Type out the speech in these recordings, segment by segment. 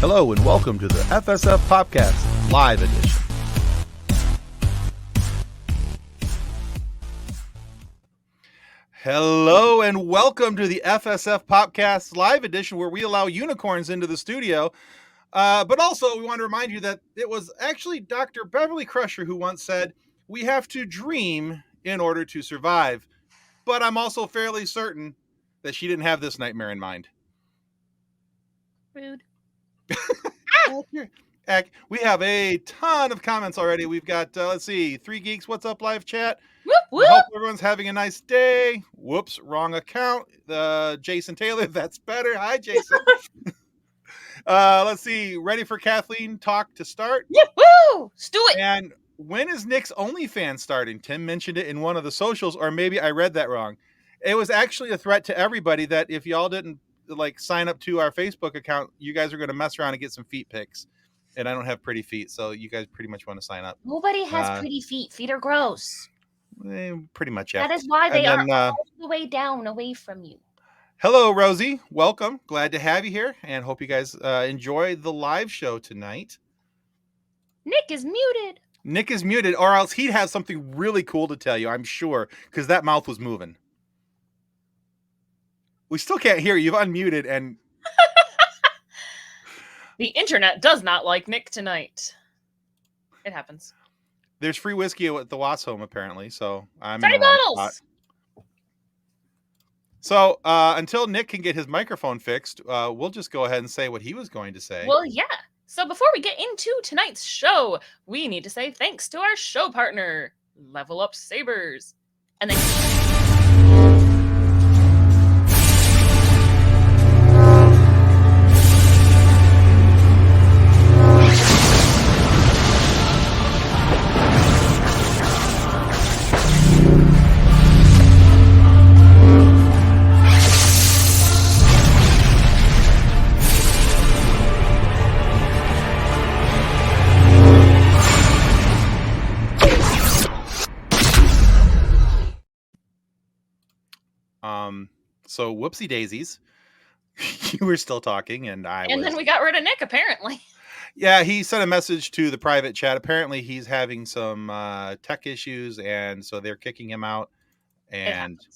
Hello and welcome to the FSF PopCast Live Edition. Hello and welcome to the FSF PopCast Live Edition, where we allow unicorns into the studio. But also, we want to remind you that it was actually Dr. Beverly Crusher who once said, "We have to dream in order to survive." But I'm also fairly certain that she didn't have this nightmare in mind. Rude. We have a ton of comments already. We've got, let's see, 3 Geeks, what's up, live chat? Whoop, whoop. I hope everyone's having a nice day. Whoops, wrong account. Jason Taylor, that's better. Hi, Jason. Let's see, ready for Kathleen talk to start? Woo! Let's do it. And when is Nick's OnlyFans starting? Tim mentioned it in one of the socials, or maybe I read that wrong. It was actually a threat to everybody that if y'all didn't sign up to our Facebook account, you guys are going to mess around and get some feet pics. And I don't have pretty feet, so you guys pretty much want to sign up. Nobody has pretty feet. Feet are gross. Pretty much, yeah. That is why they are all the way down away from you. Hello, Rosie. Welcome. Glad to have you here, and hope you guys enjoy the live show tonight. Nick is muted. Nick is muted, or else he'd have something really cool to tell you, I'm sure, because that mouth was moving. We still can't hear you. You've unmuted, and... The internet does not like Nick tonight. It happens. There's free whiskey at the Watts home, apparently, so I'm... 30 bottles! So, until Nick can get his microphone fixed, we'll just go ahead and say what he was going to say. Well, yeah. So before we get into tonight's show, we need to say thanks to our show partner, Level Up Sabers. And then... So whoopsie daisies, you were still talking, and then we got rid of Nick, apparently. Yeah, he sent a message to the private chat. Apparently, he's having some tech issues, and so they're kicking him out. And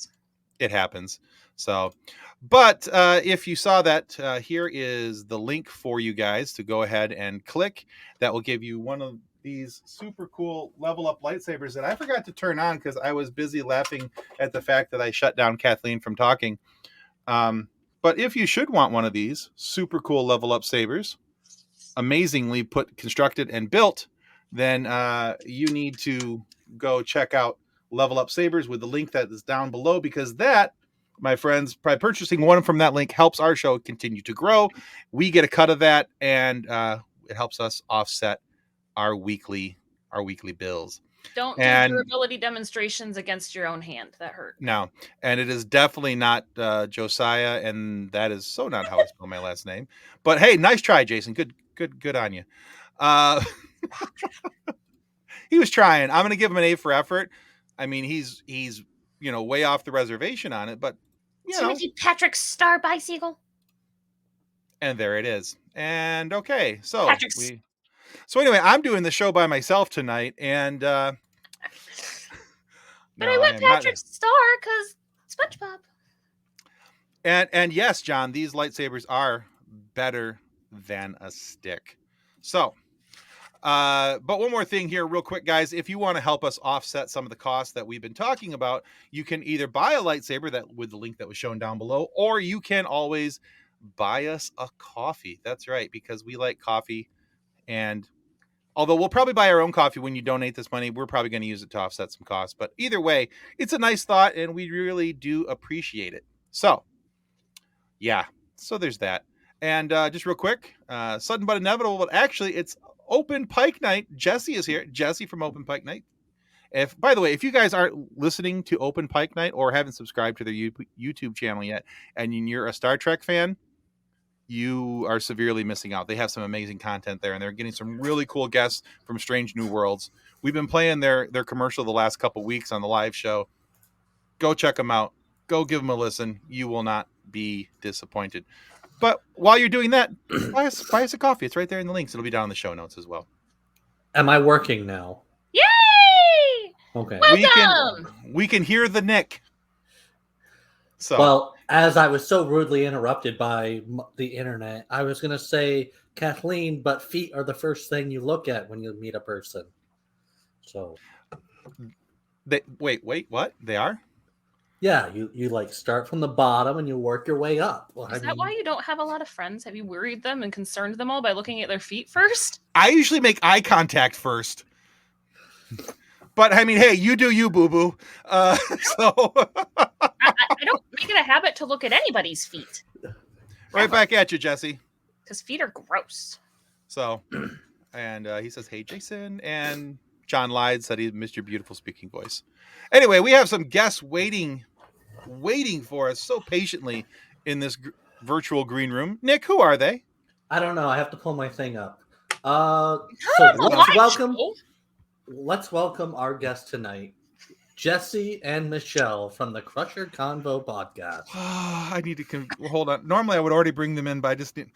it happens. So, but if you saw that, here is the link for you guys to go ahead and click. That will give you one of these super cool level up lightsabers that I forgot to turn on because I was busy laughing at the fact that I shut down Kathleen from talking. But if you should want one of these super cool level up sabers, amazingly constructed and built, then you need to go check out Level Up Sabers with the link that is down below, because that, my friends, by purchasing one from that link helps our show continue to grow. We get a cut of that, and it helps us offset our weekly bills. Don't do durability demonstrations against your own hand. That hurt. No, and it is definitely not Josiah, and that is so not how I spell my last name. But hey, nice try, Jason. Good on you. He was trying. I'm going to give him an A for effort. I mean, he's way off the reservation on it, but Timothy Patrick Star Bicycle. And there it is. And okay, so Patrick's... So anyway, I'm doing the show by myself tonight, and but I went Patrick Star because SpongeBob. And yes, John, these lightsabers are better than a stick. So, but one more thing here real quick, guys. If you want to help us offset some of the costs that we've been talking about, you can either buy a lightsaber with the link that was shown down below, or you can always buy us a coffee. That's right, because we like coffee. And although we'll probably buy our own coffee when you donate this money, we're probably going to use it to offset some costs. But either way, it's a nice thought, and we really do appreciate it. So, yeah. So there's that. And just real quick, sudden but inevitable, but actually it's Open Pike Night. Jesse is here. Jesse from Open Pike Night. By the way, if you guys aren't listening to Open Pike Night or haven't subscribed to their YouTube channel yet, and you're a Star Trek fan, you are severely missing out. They have some amazing content there, and they're getting some really cool guests from Strange New Worlds. We've been playing their commercial the last couple weeks on the live show. Go check them out. Go give them a listen. You will not be disappointed. But while you're doing that, buy us a coffee. It's right there in the links. It'll be down in the show notes as well. Am I working now? Yay! Okay. Welcome! We can hear the Nick. So Well, as I was so rudely interrupted by the internet, I was going to say, Kathleen, but feet are the first thing you look at when you meet a person. So, wait, what? They are? yeah, you like start from the bottom and you work your way up. Well, Is that why you don't have a lot of friends? Have you worried them and concerned them all by looking at their feet first? I usually make eye contact first. But I mean, hey, you do you, boo boo. So I don't make it a habit to look at anybody's feet. Right back at you, Jesse. Because feet are gross. So, and he says, "Hey, Jason," and John lied, said he missed your beautiful speaking voice. Anyway, we have some guests waiting for us so patiently in this virtual green room. Nick, who are they? I don't know. I have to pull my thing up. Oh, So let's welcome our guest tonight, Jesse and Michelle from the Crusher Convo podcast. I need to hold on. Normally, I would already bring them in, but I just need.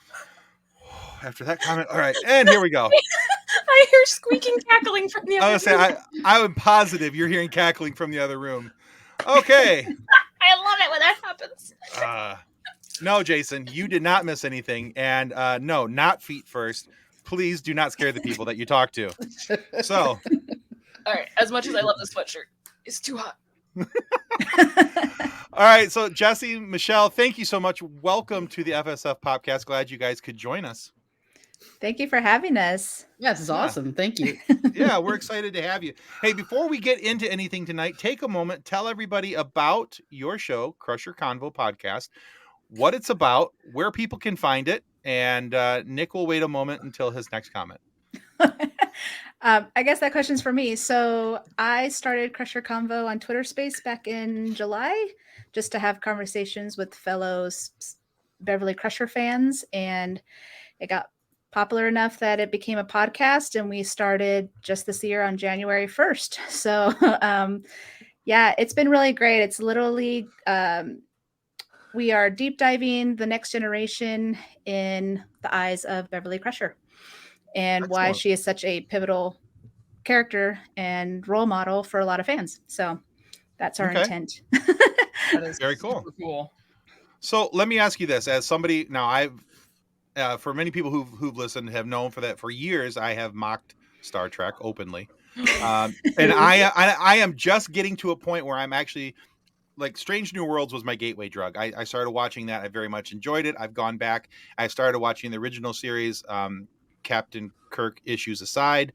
After that comment, all right, and here we go. I hear squeaking cackling from the other room. I'm positive you're hearing cackling from the other room. Okay. I love it when that happens. No, Jason, you did not miss anything, and no, not feet first. Please do not scare the people that you talk to. So, all right, as much as I love this sweatshirt, it's too hot. All right, so Jesse, Michelle, thank you so much. Welcome to the FSF PopCast. Glad you guys could join us. Thank you for having us. Yeah, this is awesome. Thank you. Yeah, we're excited to have you. Hey, before we get into anything tonight, take a moment, tell everybody about your show, Crusher Convo Podcast, what it's about, where people can find it, and Nick will wait a moment until his next comment. I guess that question's for me. So I started Crusher Convo on Twitter Space back in July, just to have conversations with fellow Beverly Crusher fans, and it got popular enough that it became a podcast, and we started just this year on January 1st. So yeah, it's been really great. It's literally we are deep diving the next generation in the eyes of Beverly Crusher and why she is such a pivotal character and role model for a lot of fans. So that's our intent. That is very cool. Cool. So let me ask you this: as somebody now, I've for many people who've listened have known for that for years, I have mocked Star Trek openly, and I am just getting to a point where I'm actually like Strange New Worlds was my gateway drug. I started watching that. I very much enjoyed it. I've gone back. I started watching the original series. Captain Kirk issues aside,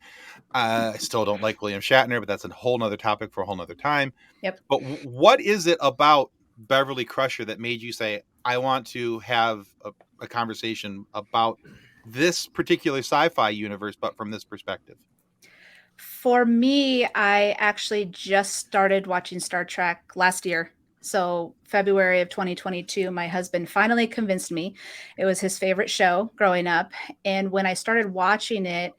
I still don't like William Shatner, but that's a whole nother topic for a whole nother time. Yep. But what is it about Beverly Crusher that made you say, I want to have a conversation about this particular sci-fi universe, but from this perspective? For me, I actually just started watching Star Trek last year. So February of 2022, my husband finally convinced me. It was his favorite show growing up. And when I started watching it,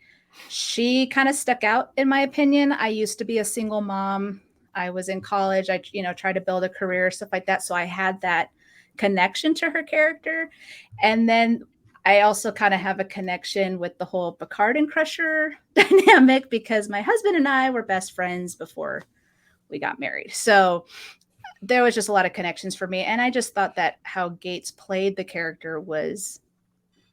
she kind of stuck out, in my opinion. I used to be a single mom. I was in college. I, tried to build a career, stuff like that. So I had that connection to her character. And then I also kind of have a connection with the whole Picard and Crusher dynamic because my husband and I were best friends before we got married. So there was just a lot of connections for me. And I just thought that how Gates played the character was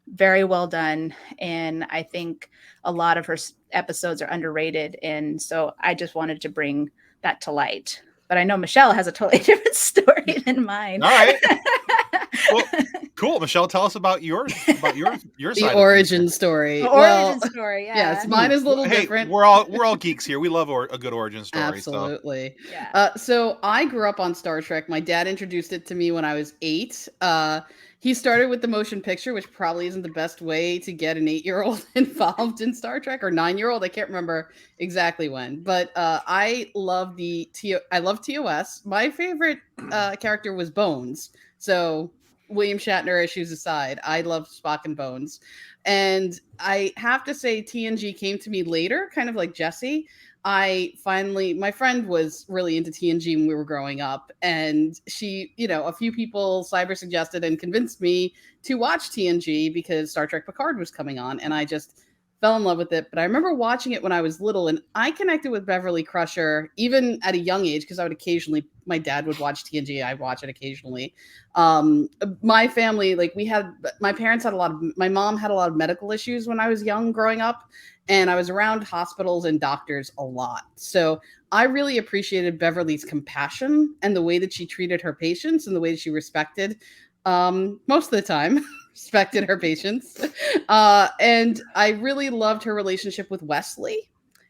very well done. And I think a lot of her episodes are underrated. And so I just wanted to bring that to light. But I know Michelle has a totally different story than mine. All right. Well, cool. Michelle, tell us about your side. The origin story. The origin story, yeah. Yes, mine is a little different. We're all geeks here. We love a good origin story. Absolutely. So. Yeah. So I grew up on Star Trek. My dad introduced it to me when I was 8. He started with the motion picture, which probably isn't the best way to get an 8-year-old involved in Star Trek, or 9-year-old. I can't remember exactly when, but I love TOS. My favorite character was Bones. So William Shatner issues aside, I love Spock and Bones. And I have to say, TNG came to me later, kind of like Jesse. My friend was really into TNG when we were growing up. And she, a few people cyber suggested and convinced me to watch TNG because Star Trek Picard was coming on. And I just fell in love with it. But I remember watching it when I was little, and I connected with Beverly Crusher even at a young age because I would occasionally, my dad would watch TNG. I'd watch it occasionally. My family, my mom had a lot of medical issues when I was young growing up, and I was around hospitals and doctors a lot. So I really appreciated Beverly's compassion and the way that she treated her patients and the way that she respected, most of the time, respected her patients. And I really loved her relationship with Wesley,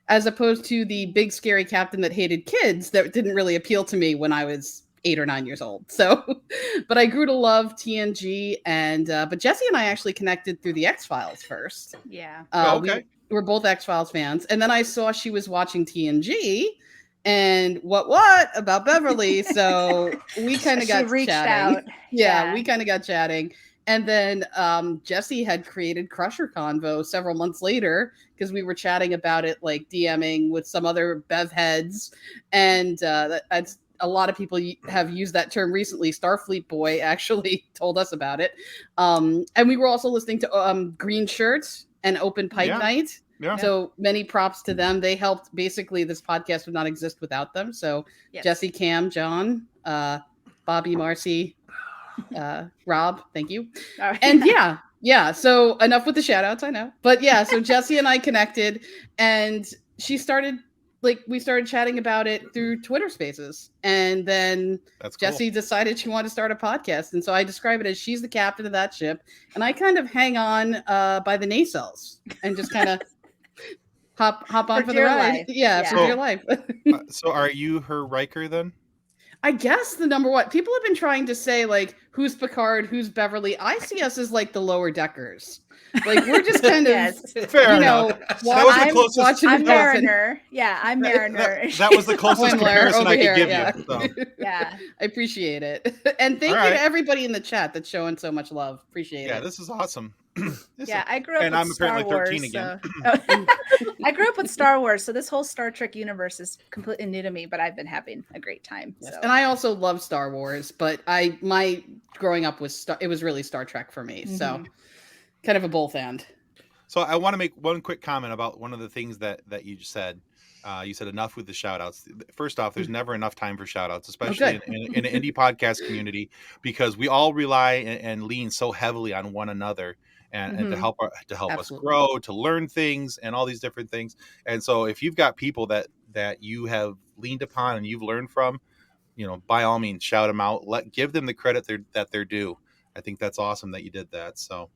as opposed to the big scary captain that hated kids that didn't really appeal to me when I was 8 or 9 years old. So, but I grew to love TNG, and but Jesse and I actually connected through the X-Files first. Yeah. Okay. We were both X-Files fans, and then I saw she was watching TNG, and what about Beverly? So we kind of got reached chatting. out. Yeah, we kind of got chatting. And then Jesse had created Crusher Convo several months later because we were chatting about it, like DMing with some other Bev heads. And that's a lot of people have used that term recently. Starfleet Boy actually told us about it. And we were also listening to Green Shirts and Open Pike Night. Yeah. So many props to them. They helped. Basically, this podcast would not exist without them. So Jesse, Cam, John, Bobby, Marcy, Rob, thank you. Right. And so enough with the shout outs, I know. But yeah, so Jesse and I connected, and we started chatting about it through Twitter Spaces. And then Jesse decided she wanted to start a podcast. And so I describe it as she's the captain of that ship, and I kind of hang on by the nacelles and just kind of hop on for the ride. Life. For dear life. So are you her Riker then? I guess the number one. People have been trying to say, like, who's Picard, who's Beverly. I see us as like the lower deckers. Like, we're just kind of, fair enough. I'm Mariner. Yeah, I'm Mariner. That was the closest comparison I could give you. So. Yeah, I appreciate it. And thank you to everybody in the chat that's showing so much love. Appreciate it. Yeah, this is awesome. I grew up and with I'm Star apparently Wars, 13 again. I grew up with Star Wars, so this whole Star Trek universe is completely new to me, but I've been having a great time. Yes. So. And I also love Star Wars, but my growing up was it was really Star Trek for me. Mm-hmm. So kind of a both end. So I want to make one quick comment about one of the things that you just said. You said enough with the shout outs. First off, there's never enough time for shout outs, especially in an indie podcast community, because we all rely and lean so heavily on one another and to help us grow, to learn things and all these different things. And so if you've got people that you have leaned upon and you've learned from, by all means, shout them out. Give them the credit that they're due. I think that's awesome that you did that. So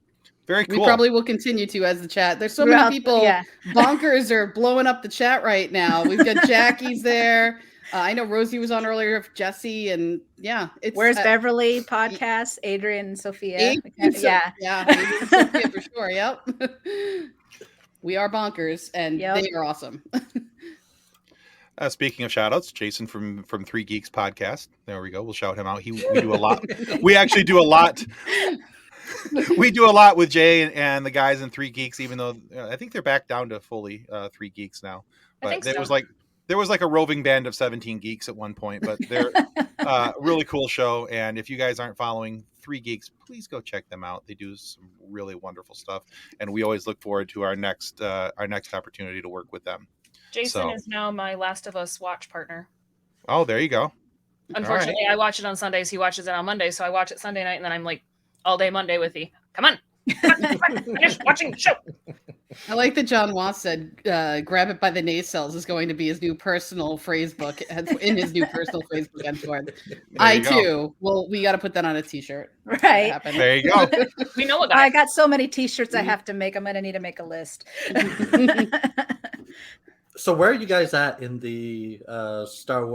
very cool. We probably will continue to as the chat. There's so many people. Bonkers are blowing up the chat right now. We've got Jackie's there. I know Rosie was on earlier, Jesse, and Where's Beverly podcast? Adrian and Sophia. Adrian and Sophia for sure. Yep. We are bonkers, and they are awesome. Speaking of shout outs, Jason from Three Geeks podcast. There we go. We'll shout him out. We do a lot. We actually do a lot. We do a lot with Jay and the guys in Three Geeks, even though I think they're back down to fully Three Geeks now. But there was like a roving band of 17 geeks at one point, but they're a really cool show. And if you guys aren't following Three Geeks, please go check them out. They do some really wonderful stuff, and we always look forward to our next opportunity to work with them. Jason is now my Last of Us watch partner. Oh, there you go. Unfortunately, I watch it on Sundays. He watches it on Monday, so I watch it Sunday night, and then I'm like all day Monday with you. Come on. Finish watching the show. I like that John Wass said, grab it by the nacelles is going to be his new personal phrase book in his new personal phrase book. We got to put that on a t-shirt. Right. There you go. We know a guy. I got so many t-shirts I have to make. I'm going to need to make a list. So where are you guys at in the Star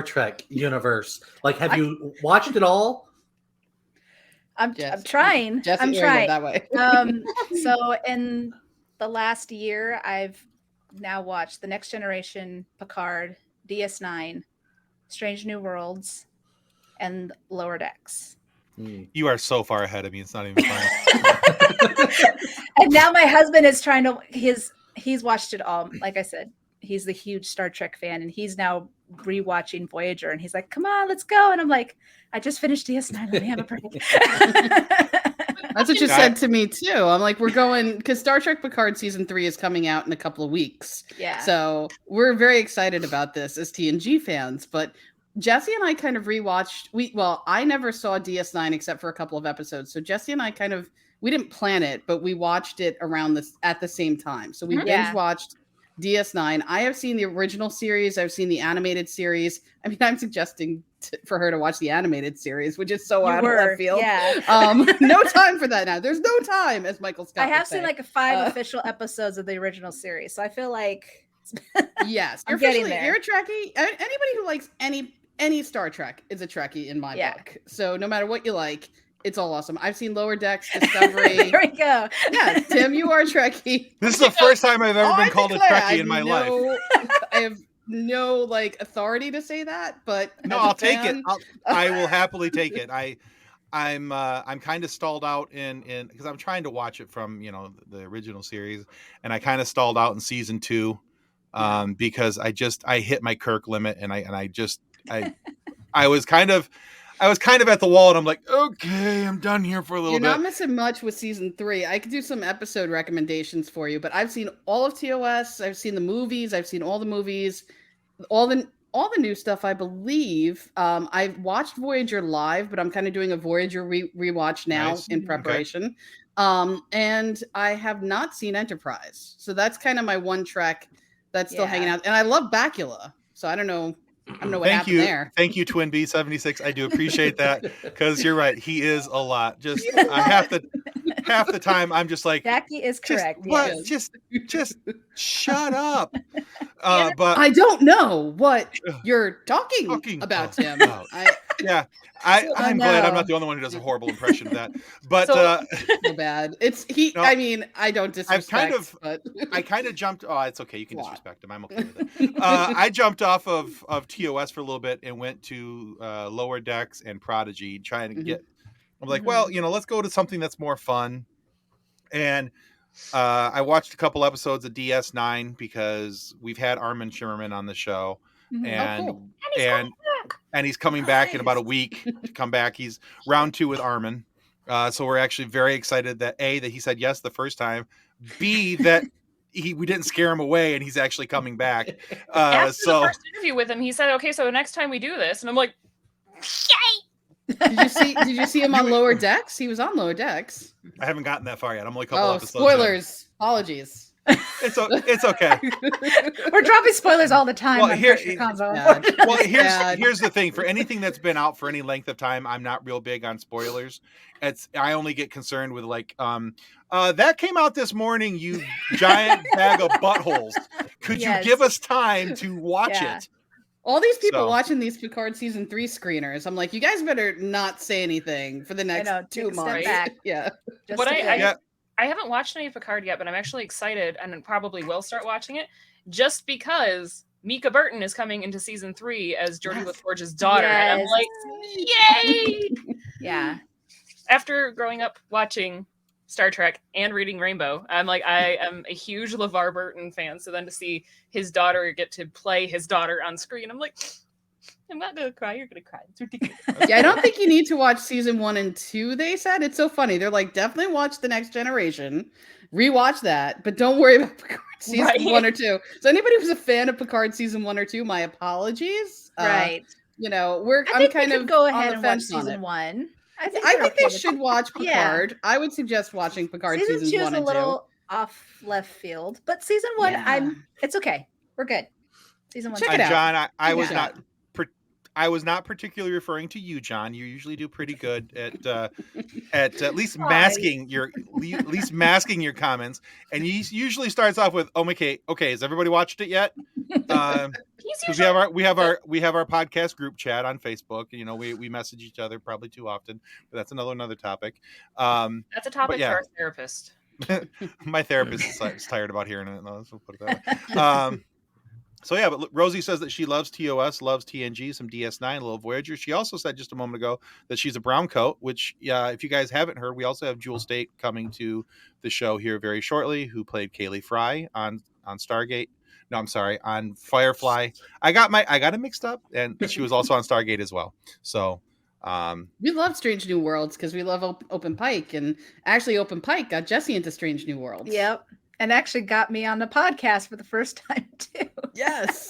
Trek universe? Like, have you watched it all? I'm trying. I'm trying. That way. So in the last year, I've now watched The Next Generation, Picard, DS9, Strange New Worlds, and Lower Decks. You are so far ahead of me. It's not even funny. And now my husband is trying to he's watched it all. Like I said, he's the huge Star Trek fan, and he's now rewatching Voyager, and he's like, come on, let's go. And I'm like, I just finished DS9. Let me have a break. That's what you said to me too. I'm like, we're going because Star Trek Picard season 3 is coming out in a couple of weeks. Yeah. So we're very excited about this as TNG fans. But Jesse and I kind of rewatched. I never saw DS9 except for a couple of episodes. So Jesse and I we didn't plan it, but we watched it at the same time. So we binge watched DS9. I have seen the original series. I've seen the animated series. I mean, I'm suggesting for her to watch the animated series, which is so out of left field. Yeah. No time for that now. There's no time, as Michael Scott I have would say. seen like 5 official episodes of the original series, so I feel like yes, I'm getting there. You're a Trekkie. Anybody who likes any Star Trek is a Trekkie in my book. So no matter what you like, it's all awesome. I've seen Lower Decks, Discovery. There we go. Yeah, Tim, you are a Trekkie. This is the first time I've ever been called a Trekkie in my life. I have no authority to say that, but no, I'll take it. I will happily take it. I'm kind of stalled out in because I'm trying to watch it from the original series, and I kind of stalled out in season 2 because I hit my Kirk limit, and I was kind of at the wall, and I'm like, okay, I'm done here for a little bit. You're not missing much with season 3. I could do some episode recommendations for you, but I've seen all of TOS. I've seen the movies. I've seen all the movies, all the new stuff, I believe. I've watched Voyager live, but I'm kind of doing a Voyager rewatch now in preparation. Okay. And I have not seen Enterprise. So that's kind of my one Trek that's still hanging out. And I love Bakula. So I don't know what happened there. Thank you, Twin B76. I do appreciate that because you're right. He is a lot. Just I have to half the time I'm just like, Jackie is correct. What? Just shut up. But I don't know what you're talking about, Tim. I'm glad I'm not the only one who does a horrible impression of that. But so bad. It's he. No, I mean, I don't disrespect. I kind of jumped. Oh, it's okay. You can disrespect him. I'm okay with it. I jumped off of TOS for a little bit and went to Lower Decks and Prodigy, trying to get. I'm like, well, let's go to something that's more fun. And I watched a couple episodes of DS9 because we've had Armin Shimmerman on the show, and he's coming back in about a week to come back. He's round 2 with Armin. So we're actually very excited that A, that he said yes the first time, B, that we didn't scare him away and he's actually coming back. After the first interview with him, he said, okay, so next time we do this. And I'm like, yay! Did you see him on Lower Decks? He was on Lower Decks. I haven't gotten that far yet. I'm only a couple episodes. Spoilers. In. Apologies. It's okay. We're dropping spoilers all the time. Well, on Crusher Convo. Well, here's the thing. For anything that's been out for any length of time, I'm not real big on spoilers. I only get concerned with that came out this morning, you giant bag of buttholes. Could you give us time to watch it? All these people watching these Picard season 3 screeners, I'm like, you guys better not say anything for the next 2 months. Yeah. I haven't watched any Picard yet, but I'm actually excited and probably will start watching it just because Mika Burton is coming into season 3 as Geordi LaForge's daughter. Yes. And I'm like, yay! Yeah. After growing up watching Star Trek and reading Rainbow, I'm like, I am a huge LeVar Burton fan. So then to see his daughter get to play his daughter on screen, I'm like, I'm not going to cry. You're going to cry. It's ridiculous. Yeah, I don't think you need to watch season 1 and 2, they said. It's so funny. They're like, definitely watch The Next Generation. Rewatch that. But don't worry about Picard season 1 or 2. So anybody who's a fan of Picard season 1 or 2, my apologies. Right. I'm kind of go ahead and watch season 1. I think they should watch Picard. Yeah. I would suggest watching Picard seasons 1 and 2. Season 2 is a little off left field, but season 1, it's okay. We're good. Season 1. Check it out. John, I was not particularly referring to you, John. You usually do pretty good at least masking your comments. And he usually starts off with, okay, has everybody watched it yet? We have our podcast group chat on Facebook. We message each other probably too often, but that's another topic. That's a topic for our therapist. My therapist is tired about hearing it. No, let's put it that way. So yeah, but Rosie says that she loves TOS, loves TNG, some DS9, a little Voyager. She also said just a moment ago that she's a brown coat, which if you guys haven't heard, we also have Jewel State coming to the show here very shortly, who played Kaylee Fry on Stargate. No, I'm sorry, on Firefly. I got it mixed up, and she was also on Stargate as well. So we love Strange New Worlds because we love Open Pike, and actually Open Pike got Jesse into Strange New Worlds. Yep. And actually got me on the podcast for the first time too. Yes.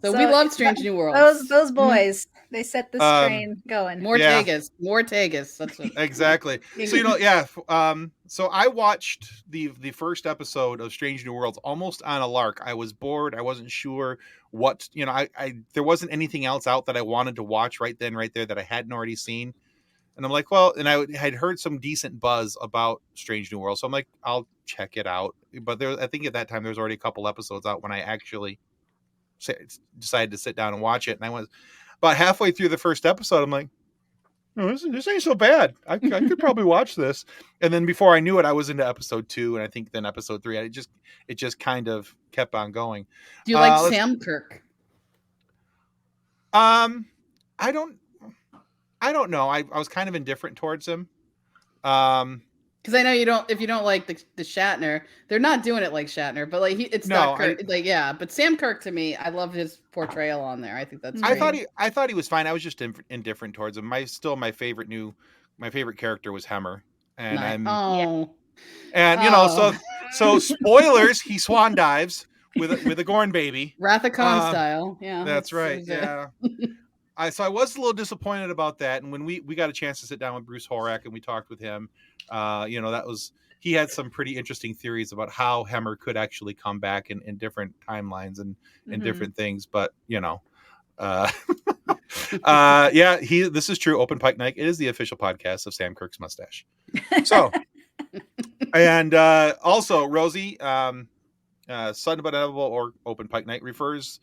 So we love Strange New Worlds. Those boys, they set the train going. More Tegas. That's what... Exactly. So so I watched the first episode of Strange New Worlds almost on a lark. I was bored. I wasn't sure what I there wasn't anything else out that I wanted to watch right then, right there that I hadn't already seen. And I'm like, well, and I had heard some decent buzz about Strange New Worlds, so I'm like, I'll check it out. But I think at that time there was already a couple episodes out when I actually decided to sit down and watch it. And I was about halfway through the first episode. I'm like, oh, this ain't so bad. I could probably watch this. And then before I knew it, I was into episode 2, and I think then episode 3. It just kind of kept on going. Do you like Sam Kirk? I don't know. I was kind of indifferent towards him. Because I know you don't. If you don't like the Shatner, they're not doing it like Shatner, but like it's not Kirk. But Sam Kirk, to me, I love his portrayal on there. I think that's great. I thought he was fine. I was just indifferent towards him. My favorite character was Hemmer, and so spoilers. He swan dives with a Gorn baby, Wrath of Khan style. Yeah, that's right. Yeah. So I was a little disappointed about that. And when we got a chance to sit down with Bruce Horak and we talked with him, he had some pretty interesting theories about how Hemmer could actually come back in different timelines and different things. But, this is true. Open Pike Night. It is the official podcast of Sam Kirk's mustache. So, and also Rosie, Sudden but Inevitable or Open Pike Night refers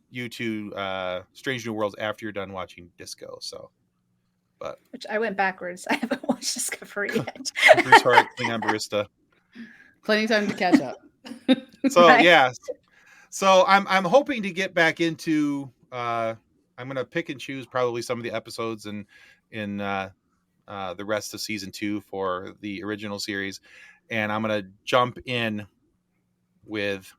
you to Strange New Worlds after you're done watching Disco. So, but which I went backwards. I haven't watched Discovery yet. Bruce Hart, Klingon Barista. Plenty of time to catch up. So right. So I'm hoping to get back into. I'm going to pick and choose probably some of the episodes in the rest of season 2 for the original series, and I'm going to jump in with.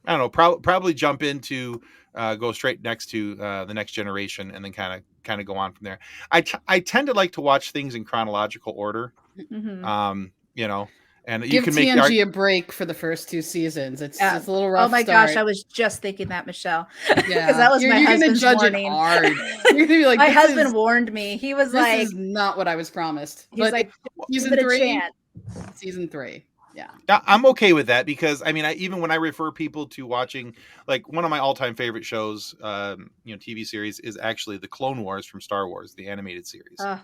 I don't know. Probably jump into go straight next to the Next Generation, and then kind of go on from there. I tend to like to watch things in chronological order. Mm-hmm. And give you can TNG make a break for the first 2 seasons. It's a little rough. Oh my gosh, I was just thinking that, Michelle. Yeah, because that was my husband's warning. It hard. You're gonna be like, my husband warned me. He was like, "This is not what I was promised." He's like, season 3. Season 3. Yeah, I'm okay with that because I mean, even when I refer people to watching, like one of my all-time favorite shows, TV series is actually the Clone Wars from Star Wars, the animated series. Love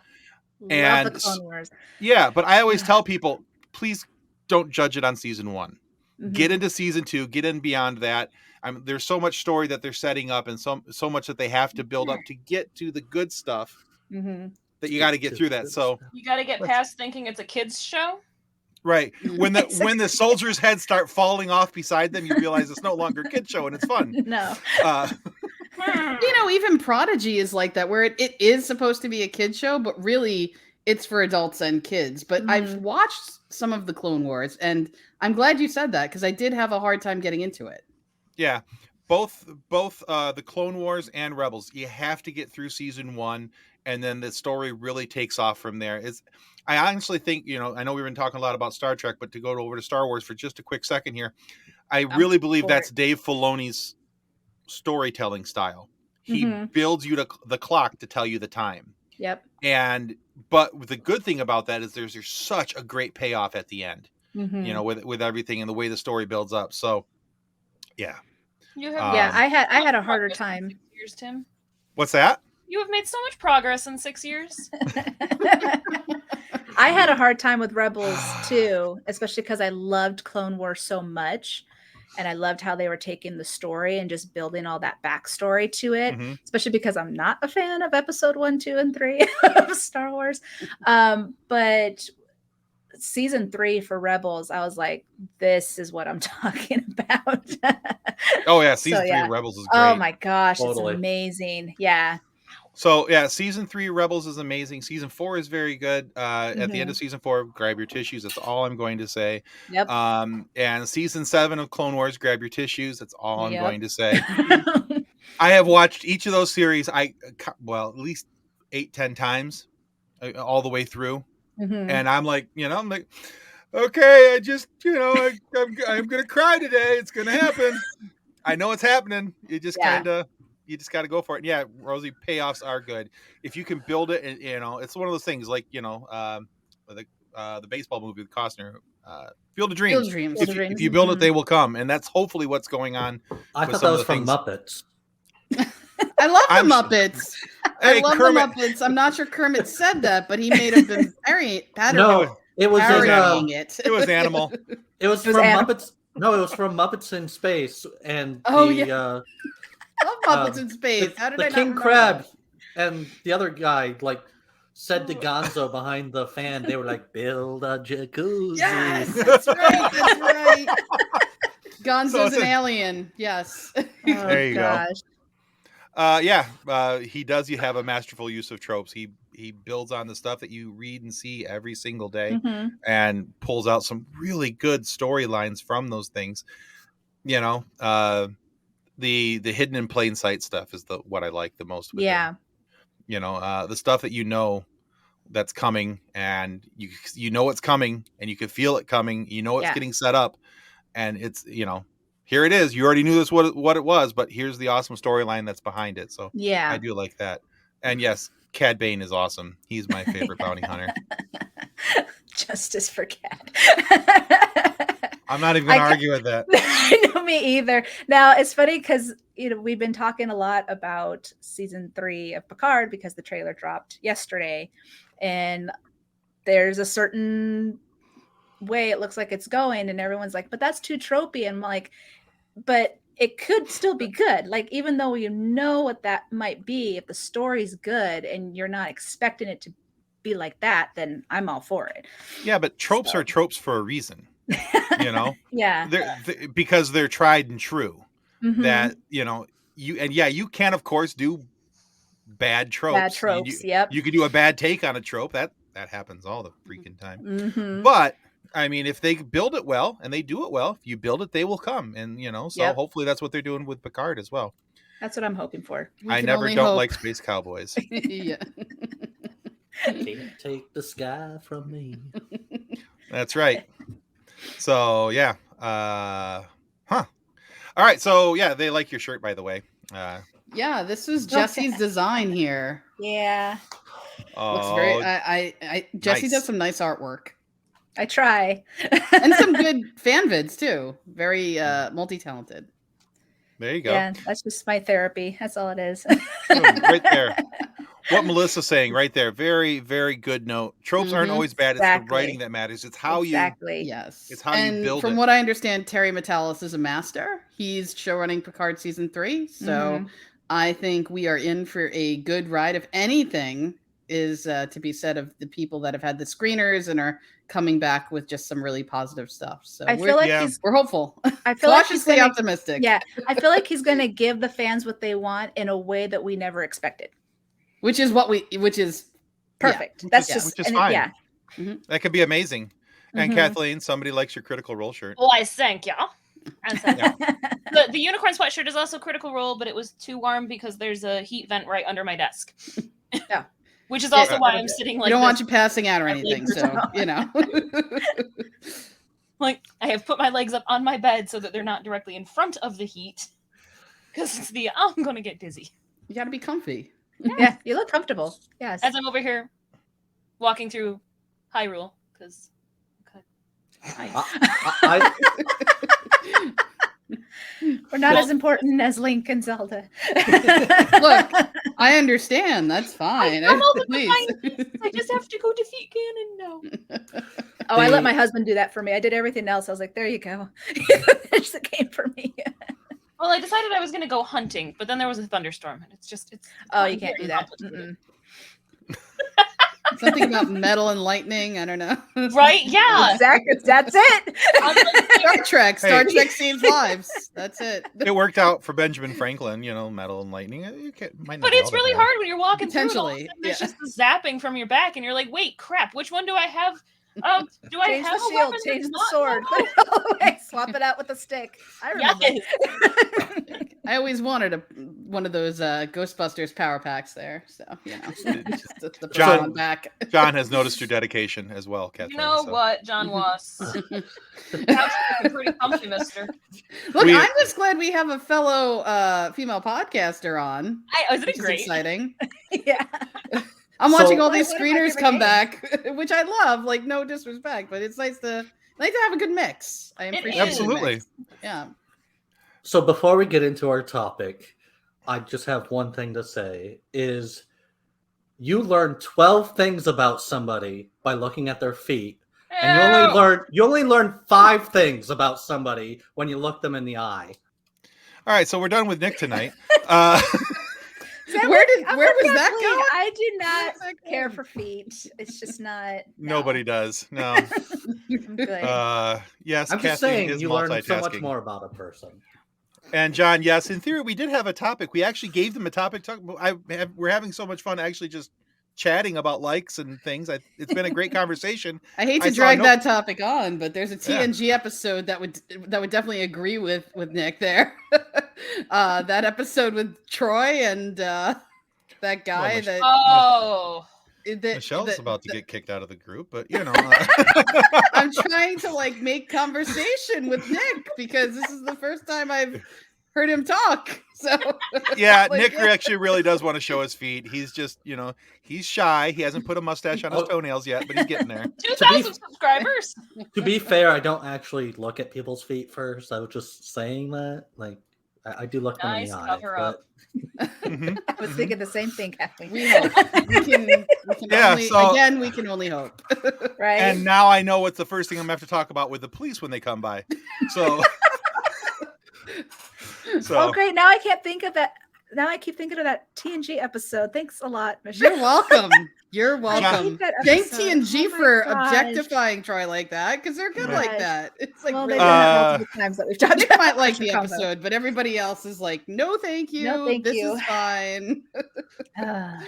the Clone Wars. Yeah, but I always tell people, please don't judge it on season 1. Mm-hmm. Get into season 2, get in beyond that. There's so much story that they're setting up, and so much that they have to build up to get to the good stuff that you got to get through that. So you got to get past thinking it's a kids show. Right. When the soldiers' heads start falling off beside them, you realize it's no longer a kid show and it's fun. No. Even Prodigy is like that, where it is supposed to be a kid show, but really it's for adults and kids. But I've watched some of the Clone Wars, and I'm glad you said that because I did have a hard time getting into it. Yeah. Both the Clone Wars and Rebels, you have to get through season 1, and then the story really takes off from there. I honestly think, I know we've been talking a lot about Star Trek, but to go over to Star Wars for just a quick second here, I really believe that's Dave Filoni's storytelling style. He builds you the clock to tell you the time. Yep. But the good thing about that is there's such a great payoff at the end, with everything and the way the story builds up. So, yeah. I had a harder time. 6 years, Tim. What's that? You have made so much progress in 6 years. I had a hard time with Rebels too, especially because I loved Clone Wars so much. And I loved how they were taking the story and just building all that backstory to it, especially because I'm not a fan of episode 1, 2, and 3 of Star Wars. But season 3 for Rebels, I was like, this is what I'm talking about. Oh yeah, season 3 yeah. of Rebels is great. Oh my gosh, Totally. it's amazing. Yeah. So yeah, season 3 Rebels is amazing. Season 4 is very good. At the end of season 4, grab your tissues. That's all I'm going to say. Yep. And season 7 of Clone Wars, grab your tissues. That's all I'm Yep. going to say. I have watched each of those series. At least 8-10 times, all the way through. And I'm like, okay, I just, I'm gonna cry today. It's gonna happen. I know it's happening. You just you just got to go for it. And yeah, Rosie, payoffs are good if you can build it. And it's one of those things like the baseball movie with Costner, Field of Dreams. Field of Dreams. If you build it, they will come, and that's hopefully what's going on. I thought that was from Muppets. I love the Muppets. Hey, I love Kermit. the Muppets. I'm not sure Kermit said that, but he may have been No, it was parodying it. It was Animal. It was from Muppets. No, it was from Muppets in Space, and I love Muppets in Space. How did I the not King remember Crab that? and the other guy said to Gonzo behind the fan, they were like, "Build a jacuzzi." Yes, that's right. That's right. Gonzo's an alien. Yes. There you go. Gosh. He does. You have a masterful use of tropes. He builds on the stuff that you read and see every single day, and pulls out some really good storylines from those things. The hidden in plain sight stuff is what I like the most. With him. The stuff that that's coming, and you know it's coming, and you can feel it coming. It's getting set up, and it's here it is. You already knew this what it was, but here's the awesome storyline that's behind it. So yeah, I do like that. And yes, Cad Bane is awesome. He's my favorite bounty hunter. Justice for Cad. I'm not even going to argue with that. No, me either. Now it's funny because we've been talking a lot about season 3 of Picard because the trailer dropped yesterday, and there's a certain way it looks like it's going, and everyone's like, but that's too tropey. And I'm like, but it could still be good. Like, even though what that might be, if the story's good and you're not expecting it to be like that, then I'm all for it. Yeah, but tropes are tropes for a reason. Yeah. Because they're tried and true. That you can of course do bad tropes. Bad tropes. Yep. You can do a bad take on a trope. That happens all the freaking time. But I mean, if they build it well and they do it well, if you build it, they will come. And hopefully that's what they're doing with Picard as well. That's what I'm hoping for. I never don't like space cowboys. Yeah. Can't take the sky from me. That's right. So yeah. All right. So yeah, they like your shirt, by the way. Yeah, this was Jesse's design here. Yeah. Looks very. Jesse nice. does some nice artwork. I try. And some good fan vids too. Very multi-talented. There you go. Yeah, that's just my therapy. That's all it is. Right there. What Melissa's saying right there. Very, very good note. Tropes aren't always bad. It's the writing that matters. It's how Yes. It's how you build from it. what I understand, Terry Matalas is a master. He's showrunning Picard season 3. So I think we are in for a good ride. If anything is to be said of the people that have had the screeners and are coming back with just some really positive stuff. So I feel like we're hopeful. I feel like cautiously optimistic. Yeah. I feel like he's going to give the fans what they want in a way that we never expected. Which is perfect. Yeah. That's just which is fine. Yeah. That could be amazing. And Kathleen, somebody likes your Critical Role shirt. Why, thank you. The unicorn sweatshirt is also Critical Role, but it was too warm because there's a heat vent right under my desk. Yeah. Which is also why I'm sitting like you don't this. want you passing out or anything, so Like, I have put my legs up on my bed so that they're not directly in front of the heat. Because it's I'm going to get dizzy. You got to be comfy. Yeah, you look comfortable. Yes. As I'm over here walking through Hyrule, because we're not as important as Link and Zelda. Look, I understand. That's fine. I just have to go defeat Ganon now. Oh, I let my husband do that for me. I did everything else. I was like, there you go. Finish the game for me. Well, I decided I was going to go hunting, but then there was a thunderstorm, and it's oh, you can't do that. Something about metal and lightning. I don't know. Right? Yeah. Exactly. That's it. Star Trek. Star Hey. Trek saves lives. That's it. It worked out for Benjamin Franklin, metal and lightning. Might not But be it's all that really bad. hard when you're walking through it. All of a Potentially, sudden There's yeah. just the zapping from your back, and you're like, wait, crap, which one do I have? Do I Change have the a shield, weapon change that's the not sword, normal? put it all away, swap it out with a stick. I remember. Yes. I always wanted one of those Ghostbusters power packs there. So, just the John- one back. John has noticed your dedication as well, Kathleen. You know so. what, John Was? Couch looking pretty comfy, mister. Look, We- I'm just glad we have a fellow female podcaster on. Isn't Which it is great? exciting. Yeah. I'm So- watching all these One of my screeners favorite come games. back, which I love. Like, no disrespect, but it's nice to have a good mix. I It appreciate is. the Absolutely. mix. Yeah. So before we get into our topic, I just have one thing to say is you learn 12 things about somebody by looking at their feet. And you only learn 5 things about somebody when you look them in the eye. All right, so we're done with Nick tonight. Sam, Where I'm was with that Kathleen. going? I do not Where's that care going? for feet. It's just not. Nobody does. No. I'm good. Yes, I'm just Kathleen saying is you learn so much multitasking. more about a person. And John, yes, in theory, we did have a topic. We actually gave them a topic. We're having so much fun actually just chatting about likes and things. It's been a great conversation. I hate I to saw drag no- that topic on, but there's a TNG episode that would definitely agree with Nick there. That episode with Troy and that guy Mich- that, Oh. Michelle's about to get kicked out of the group, but I'm trying to make conversation with Nick because this is the first time I've heard him talk. So yeah, Like, Nick yeah. actually really does want to show his feet. He's just, he's shy. He hasn't put a mustache on his toenails yet, but he's getting there. 2,000 subscribers. To be fair, I don't actually look at people's feet first. I was just saying that. I do look them in Nice the eye. cover up. Mhm. I was thinking the same thing, Kathleen. we hope we can Yeah, only, so- again we can only hope. Right? And now I know what's the first thing I'm gonna have to talk about with the police when they come by. So, Oh, great! Now I can't think of that. Now I keep thinking of that TNG episode. Thanks a lot, Michelle. You're welcome. You're I welcome. hate that Thank episode. TNG Oh my for gosh. objectifying Troy like that because they're good like Gosh. that. It's like Well, really. they've done it multiple times that we've talked Nick about might like the Crusher Convo. episode, but everybody else is like, no, thank you. No, thank this you." is fine. Ah.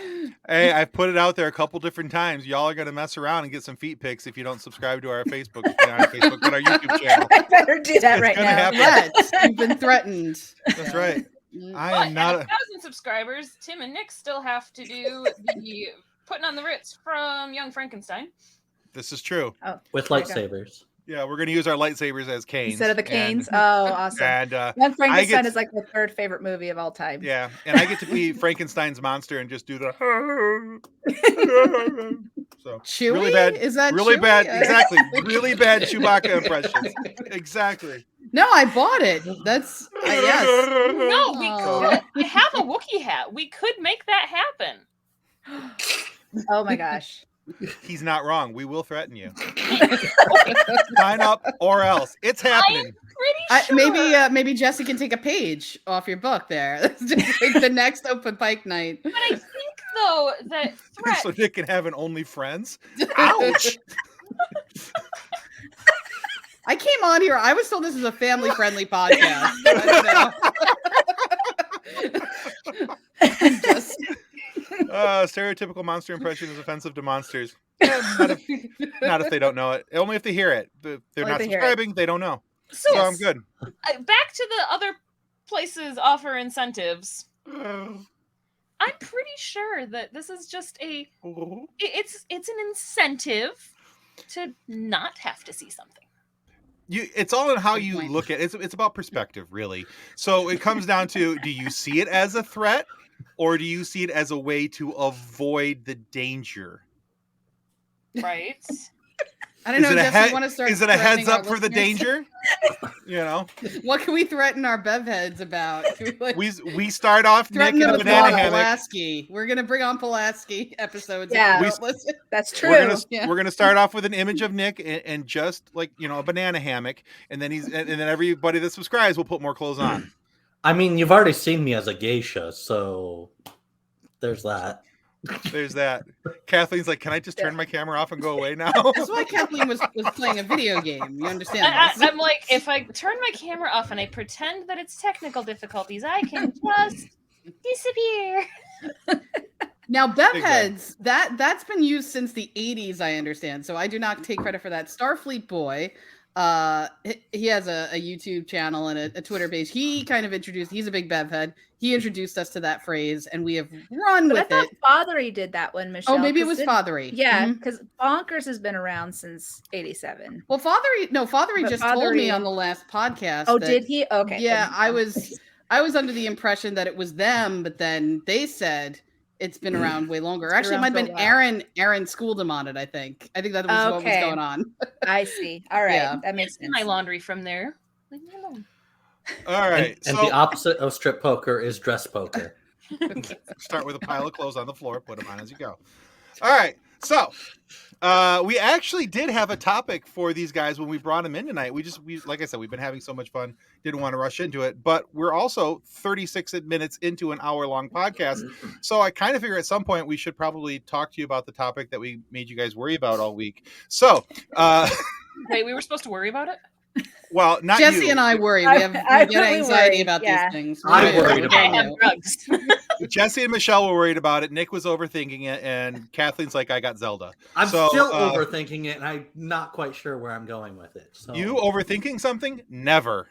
hey, I've put it out there a couple different times. Y'all are gonna mess around and get some feet pics if you don't subscribe to our Facebook, not our Facebook, but our YouTube channel. I better do that It's right gonna now. happen. Threat. You've been threatened. That's right. Mm. I But am not. at 1,000 subscribers, Tim and Nick still have to do the putting on the Ritz from Young Frankenstein. This is true. With Okay. lightsabers. Yeah, we're gonna use our lightsabers as canes Instead of the and- canes. Oh, awesome. And Young Frankenstein get- is like my third favorite movie of all time. yeah, and I get to be Frankenstein's monster and just do the. So Chewie? really bad. Is that Really Chewie? bad. Exactly. Really bad Chewbacca impressions. Exactly. No, I bought it. That's yes. No, we Oh. could. I have a Wookiee hat. We could make that happen. Oh my gosh. He's not wrong. We will threaten you. Sign up or else. It's happening. Pretty sure. Maybe Jesse can take a page off your book there. That's just like the next open pike night. But I think though that threat. So Nick can have an OnlyFriends. Ouch. I came on here. I was told this is a family-friendly podcast. I don't know. Just- Stereotypical monster impression is offensive to monsters. Not if they don't know it. Only if they hear it. If they're Only not if they hear it. subscribing, they don't know. So So I'm good. back to the other places offer incentives. I'm pretty sure that this is just it's an incentive to not have to see something. It's all in how Good you point. look at it. It's about perspective, really. So it comes down to, do you see it as a threat or do you see it as a way to avoid the danger? Right? I don't know. Is it a Jesse, head- you want to start? Is it a heads threatening our up for the listeners? danger? You know, What can we threaten our bev heads about? Can we, we start off Nick threaten in them a with banana Paul hammock. Pulaski. We're gonna bring on Pulaski episodes. Yeah. If you We- don't listen. That's true. We're gonna start off with an image of Nick and just like a banana hammock, and then and then everybody that subscribes will put more clothes on. I mean, you've already seen me as a geisha, so there's that. There's that. Kathleen's like, can I just turn my camera off and go away now? That's why Kathleen was playing a video game. You understand this? I'm like, if I turn my camera off and I pretend that it's technical difficulties, I can just disappear. Now, Bev heads, that's been used since the 80s, I understand. So I do not take credit for that. Starfleet Boy, he has a YouTube channel and a Twitter page. He kind of introduced, he's a big Bev head. He introduced us to that phrase, and we have run But with I thought it. Fathery did that one, Michelle. Oh, maybe it was Fathery. Yeah, Mhm. because Bonkers has been around since '87. Well, Fathery But just told me on the last podcast. Oh, that- did he? Okay. Yeah, then- I was under the impression that it was them, but then they said it's been around way longer. It's been Actually, it might have around been for a while. Aaron schooled him on it, I think. I think that was what was Okay. going on. I see. All right, Yeah. that makes sense. My laundry from there. Leave me alone. All right. And so the opposite of strip poker is dress poker. start with a pile of clothes on the floor, put them on as you go. All right. So we actually did have a topic for these guys when we brought them in tonight. We like I said, we've been having so much fun, didn't want to rush into it, but we're also 36 minutes into an hour-long podcast. So I kind of figure at some point we should probably talk to you about the topic that we made you guys worry about all week. So Wait, we were supposed to worry about it? well, not Jesse you. and I worry. I We get really anxiety worry, about yeah. these things. I We're- worried we're about I getting have you. drugs. Jesse and Michelle were worried about it. Nick was overthinking it, and Kathleen's like, I got Zelda. I'm So, still overthinking it, and I'm not quite sure where I'm going with it. So You overthinking something? Never.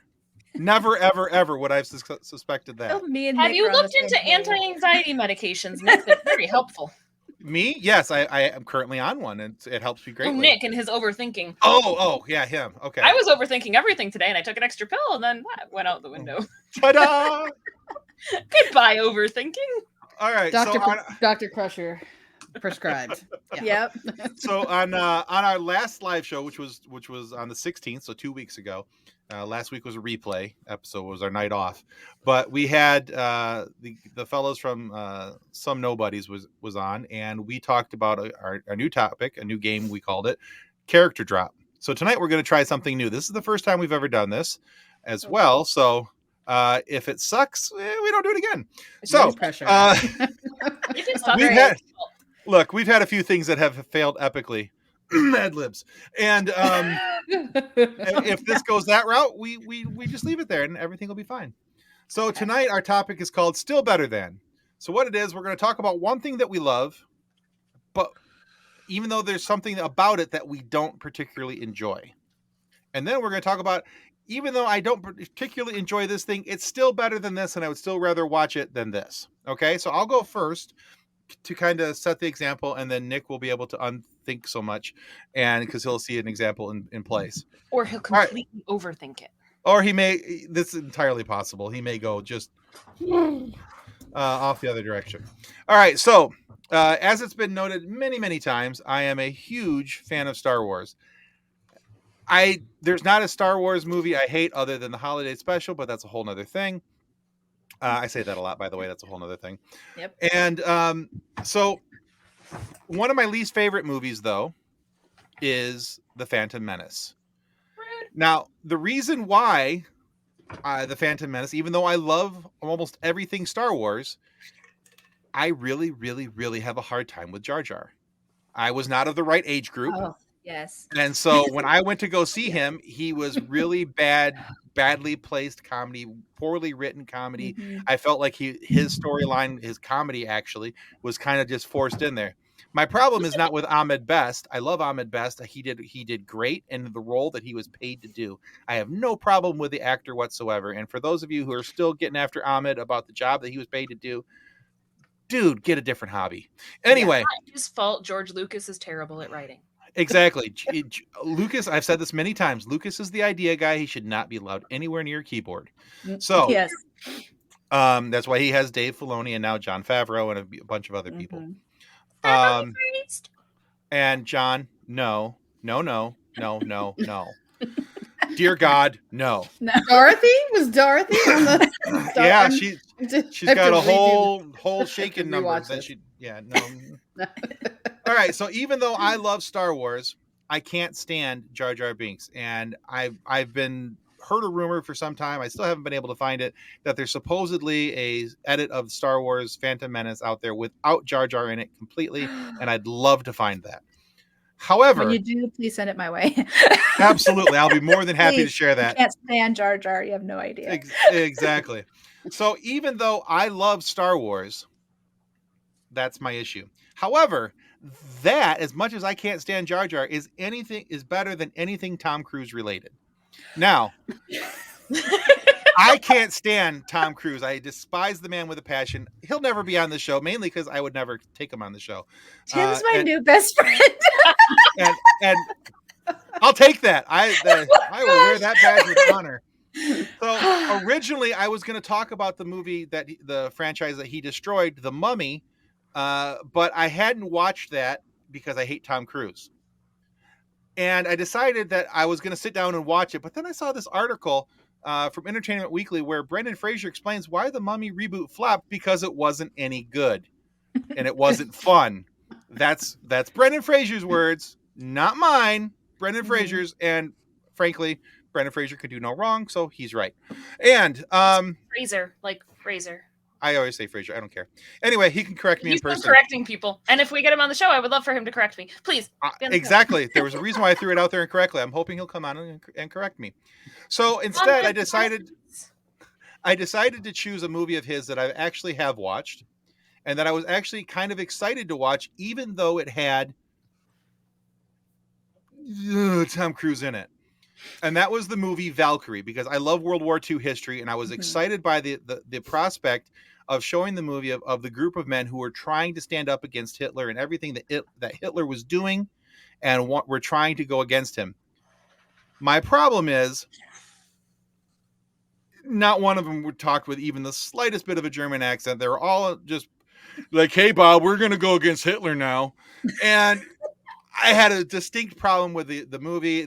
Never, ever, ever would I have suspected that. Oh, me and Have Nick you are on the looked same into page. anti-anxiety medications, Nick? They're very helpful. Me? Yes, I am currently on one, and it helps me Oh, greatly. Nick and his overthinking. Oh, yeah, him. Okay. I was overthinking everything today, and I took an extra pill, and then that went out the window. Ta-da! Goodbye, overthinking. All right. Dr. Crusher prescribed. Yeah. Yep. So on our last live show, which was on the 16th, so 2 weeks ago. Last week was a replay episode, was our night off, but we had the fellows from Some Nobodies was on, and we talked about our new topic, a new game we called it, character drop. So tonight we're going to try something new. This is the first time we've ever done this as well. So if it sucks, we don't do it again. So pressure. You can stop we've it. we've had a few things that have failed epically. Ad libs. And if this goes that route, we just leave it there and everything will be fine. So tonight our topic is called Still Better Than. So what it is, we're going to talk about one thing that we love, but even though there's something about it that we don't particularly enjoy. And then we're going to talk about, even though I don't particularly enjoy this thing, it's still better than this, and I would still rather watch it than this. Okay, so I'll go first to kind of set the example, and then Nick will be able to unthink so much, and because he'll see an example in place. Or he'll completely overthink it. Or he may, this is entirely possible, he may go just off the other direction. All right, so as it's been noted many, many times, I am a huge fan of Star Wars. There's not a Star Wars movie I hate other than the holiday special, but that's a whole nother thing. I say that a lot, by the way. That's a whole nother thing. Yep. And so one of my least favorite movies, though, is The Phantom Menace. Now, the reason why The Phantom Menace, even though I love almost everything Star Wars, I really, really, really have a hard time with Jar Jar. I was not of the right age group. Oh, yes. And so when I went to go see him, he was really badly placed comedy, poorly written comedy. Mhm. I felt like his storyline, his comedy actually, was kind of just forced in there. My problem is not with Ahmed Best. I love Ahmed Best. He did great in the role that he was paid to do. I have no problem with the actor whatsoever. And for those of you who are still getting after Ahmed about the job that he was paid to do, dude, get a different hobby. Anyway. Not his fault. George Lucas is terrible at writing. Exactly. Lucas, I've said this many times. Lucas is the idea guy. He should not be allowed anywhere near a keyboard. So Yes. that's why he has Dave Filoni and now Jon Favreau and a bunch of other people. Mhm. And John, no. Dear God, no. Dorothy? Was Dorothy on the Yeah, She's she's got a whole shaken number. rewatch Then this. no. All right, so even though I love Star Wars, I can't stand Jar Jar Binks, and I've been heard a rumor for some time. I still haven't been able to find it, that there's supposedly a edit of Star Wars Phantom Menace out there without Jar Jar in it completely, and I'd love to find that. However, When you do, please send it my way. absolutely, I'll be more than happy to Please. share I that. can't stand Jar Jar. You have no idea. Exactly. So even though I love Star Wars, that's my issue. However, that, as much as I can't stand Jar Jar, is better than anything Tom Cruise related. Now, I can't stand Tom Cruise. I despise the man with a passion. He'll never be on the show, mainly because I would never take him on the show. Tim's my new best friend. and I'll take that. I will wear that badge with honor. So originally, I was going to talk about the movie the franchise that he destroyed, The Mummy, but I hadn't watched that because I hate Tom Cruise. And I decided that I was going to sit down and watch it, but then I saw this article from Entertainment Weekly where Brendan Fraser explains why the Mummy reboot flopped, because it wasn't any good and it wasn't fun. That's Brendan Fraser's words, not mine. Brendan Fraser's, and frankly, Brendan Fraser could do no wrong, so he's right. And Fraser, like Fraser. I always say Fraser. I don't care. Anyway, he can correct me in person. He's still correcting people, and if we get him on the show, I would love for him to correct me. Please. Exactly. There was a reason why I threw it out there incorrectly. I'm hoping he'll come on and correct me. So instead, I decided to choose a movie of his that I actually have watched, and that I was actually kind of excited to watch, even though it had Tom Cruise in it. And that was the movie Valkyrie, because I love World War II history, and I was excited by the prospect of showing the movie of the group of men who were trying to stand up against Hitler and everything that Hitler was doing, and were trying to go against him. My problem is, not one of them would talk with even the slightest bit of a German accent. They were all just like, "Hey, Bob, we're going to go against Hitler now." And I had a distinct problem with the movie.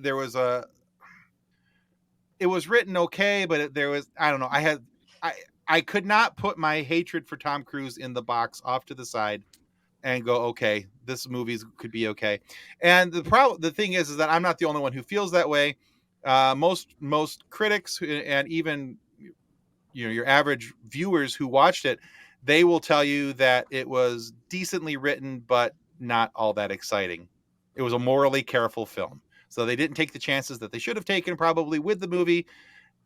It was written okay, but I don't know. I could not put my hatred for Tom Cruise in the box off to the side and go, okay, this movie could be okay. And the thing is that I'm not the only one who feels that way. Most critics and even your average viewers who watched it, they will tell you that it was decently written, but not all that exciting. It was a morally careful film. So they didn't take the chances that they should have taken probably with the movie.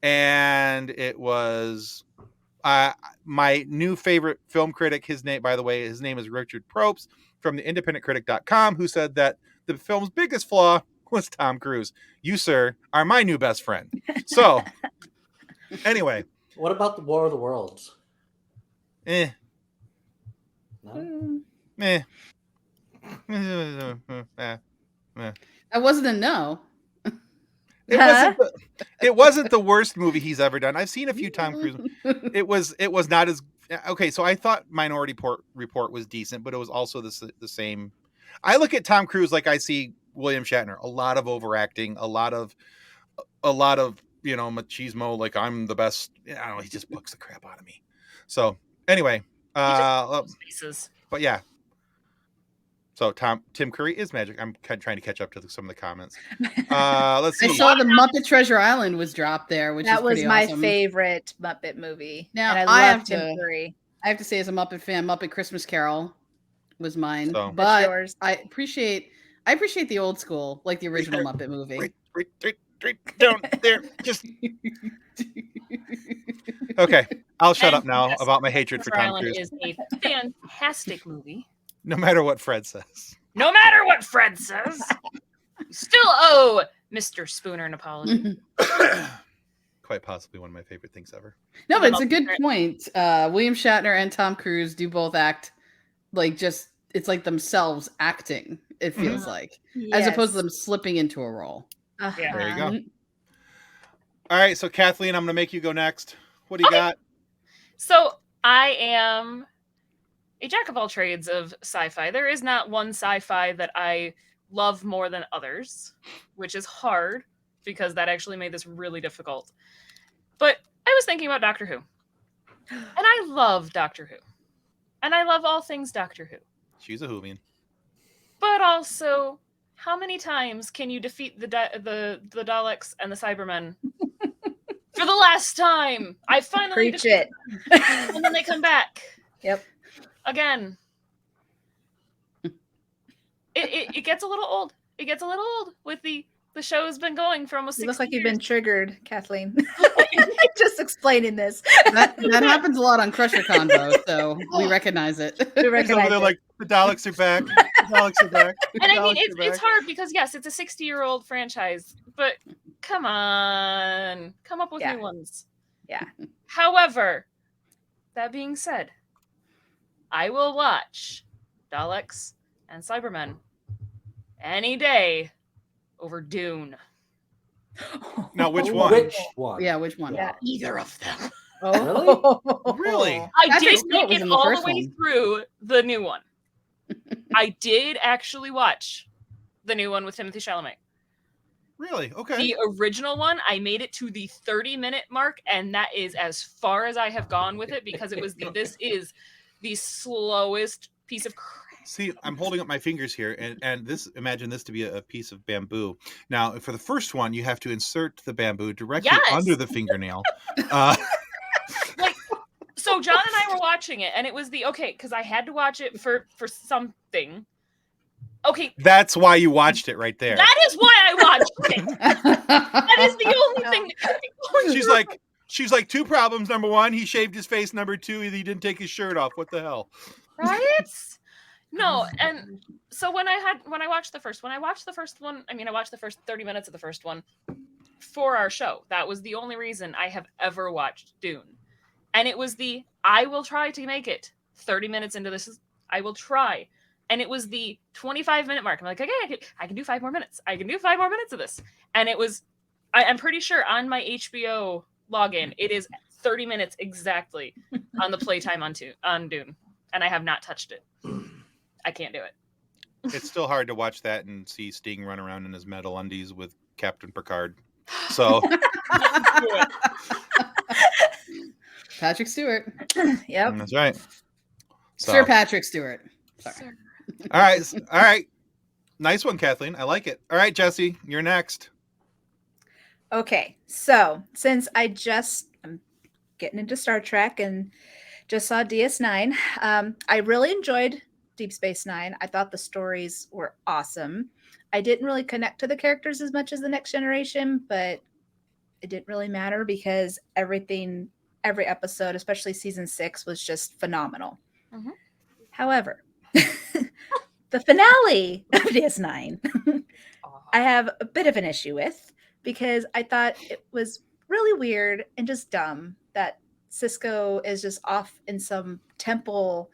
And it was my new favorite film critic. His name is Richard Probst from the independentcritic.com, who said that the film's biggest flaw was Tom Cruise. You, sir, are my new best friend. So anyway. What about the War of the Worlds? No? That wasn't a no. It wasn't the worst movie he's ever done. I've seen a few Tom Cruise. It was not as okay. So I thought Minority Report was decent, but it was also the same. I look at Tom Cruise like I see William Shatner. A lot of overacting, a lot of machismo. Like, I'm the best. I don't know. He just bucks the crap out of me. So anyway, but yeah. So Tim Curry is magic. I'm trying to catch up to some of the comments. Let's see. I saw the Muppet Treasure Island was dropped there, which that was my awesome. favorite Muppet movie. Now and I love Tim Curry. I have to say, as a Muppet fan, Muppet Christmas Carol was mine. So. But I appreciate the old school, like the original Muppet movie. Right down there. Just okay. I'll shut up now about my hatred for Tom Cruise. Is a fantastic movie. No matter what Fred says. No matter what Fred says. Still owe Mr. Spooner an apology. Quite possibly one of my favorite things ever. No, but it's a good point. William Shatner and Tom Cruise do both act like it's like themselves acting, it feels like. Yes. As opposed to them slipping into a role. Yeah. There you go. All right, so Kathleen, I'm going to make you go next. What do you got? So I am a jack of all trades of sci-fi. There is not one sci-fi that I love more than others, which is hard because that actually made this really difficult. But I was thinking about Doctor Who. And I love Doctor Who. And I love all things Doctor Who. She's a Whovian. But also, how many times can you defeat the Daleks and the Cybermen For the last time. I finally Preach it. and then they come back. Yep. Again. It gets a little old. It gets a little old with the show's been going for almost 6 You years. look like you've been triggered, Kathleen. Just explaining this. That happens a lot on Crusher Convo, so we recognize it. We He's over recognize there it. like, the Daleks are back. The Daleks are back. The And I mean, Daleks are it's back. hard because, yes, it's a 60-year-old franchise, but come on. Come up with Yeah. new ones. Yeah. However, that being said, I will watch Daleks and Cybermen any day over Dune. Now, which one? Which one? Yeah, which one? Yeah. Either of them. Oh, Really? I Patrick did Stewart make was it in the all the first way one. through the new one. I did actually watch the new one with Timothée Chalamet. Really? Okay. The original one, I made it to the 30-minute mark, and that is as far as I have gone with it because this is the slowest piece of crap. See, I'm holding up my fingers here, and imagine this to be a piece of bamboo. Now, for the first one, you have to insert the bamboo directly Yes! under the fingernail. So John and I were watching it, and it was because I had to watch it for something. Okay, That's why you watched it right there. that is why I watched it. That is the only thing that kept me going. She's like, two problems. Number one, he shaved his face. Number two, he didn't take his shirt off. What the hell? Right? No, and so when I watched the first one, I watched the first 30 minutes of the first one for our show. That was the only reason I have ever watched Dune. And it was I will try to make it 30 minutes into this. I will try. And it was the 25-minute mark. I'm like, okay, I can do 5 more minutes. I can do 5 more minutes of this. And it was, I'm pretty sure on my HBO login, it is 30 minutes exactly on the playtime on Dune. And I have not touched it. I can't do it. It's still hard to watch that and see Sting run around in his metal undies with Captain Picard. So Patrick Stewart. Yep. that's right. So, Sir Patrick Stewart. Sorry. all right. Nice one, Kathleen. I like it. All right, Jesse, you're next. Okay, so since I'm getting into Star Trek and just saw DS9, I really enjoyed Deep Space Nine. I thought the stories were awesome. I didn't really connect to the characters as much as the Next Generation, but it didn't really matter because every episode, especially season 6, was just phenomenal. Mhm. However, the finale of DS9, I have a bit of an issue with because I thought it was really weird and just dumb that Cisco is just off in some temple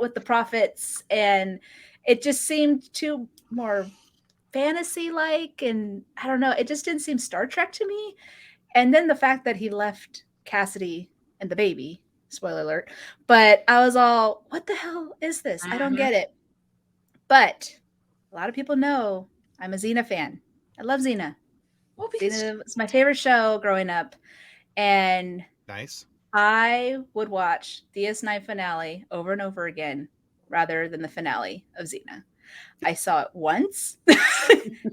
with the prophets, and it just seemed too more fantasy-like, and I don't know, it just didn't seem Star Trek to me. And then the fact that he left Cassidy and the baby, spoiler alert, but I was all, what the hell is this? I don't get it. But a lot of people know I'm a Xena fan. I love Xena. Well, because Xena was my favorite show growing up, and Nice. I would watch the DS9 finale over and over again rather than the finale of Xena. I saw it once,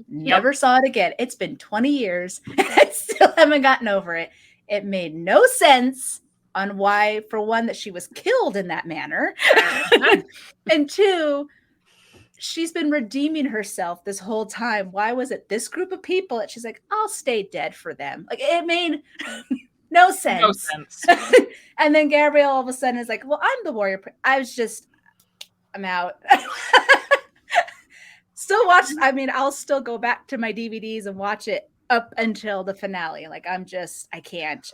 never saw it again. It's been 20 years, and I still haven't gotten over it. It made no sense on why, for one, that she was killed in that manner, and two, she's been redeeming herself this whole time. Why was it this group of people that she's like, I'll stay dead for them? Like, it made no sense. no sense. And then Gabrielle all of a sudden is like, well, I'm the warrior. I'm out. Still watch. I mean, I'll still go back to my DVDs and watch it up until the finale. Like, I can't.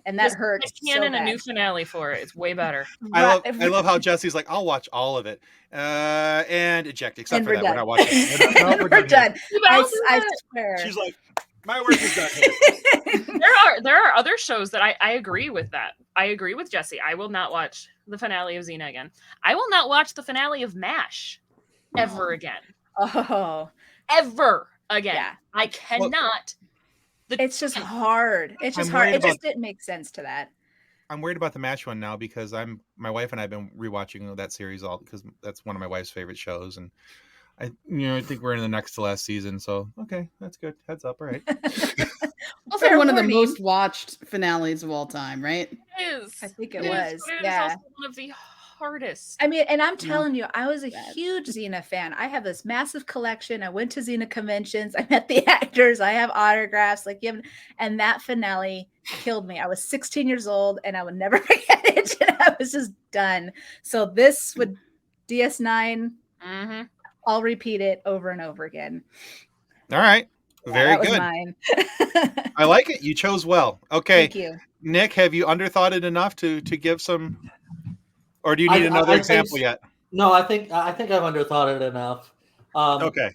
And that Just hurts. a canon, a new finale for it. It's way better. I love how Jesse's like, I'll watch all of it and eject. Except And for we're that, we're done. not watching it. We're done. But I swear. She's like, my work is done here. there are other shows that I agree with that. I agree with Jesse. I will not watch the finale of Xena again. I will not watch the finale of MASH ever again. Oh, Ever again. yeah. I cannot. It's just hard. It's just I'm hard. worried It just about- didn't make sense to that. I'm worried about the MASH one now because my wife and I have been rewatching that series all because that's one of my wife's favorite shows, and I think we're in the next to last season. So okay, that's good. Heads up, all right. Also, Fair one of the warning. most watched finales of all time, right? It is. I think it is, was, but it is yeah. also one of the hardest. I mean, and I'm telling you, I was a Bad. huge Xena fan. I have this massive collection. I went to Xena conventions. I met the actors. I have autographs. And that finale killed me. I was 16 years old, and I would never forget it. And I was just done. So this would DS9. Mm-hmm. I'll repeat it over and over again. All right. Yeah, Very that was good. mine. I like it. You chose well. Okay. Thank you. Nick, have you underthought it enough to give some, or do you need I another think example yet? No, I think I've underthought it enough. Okay.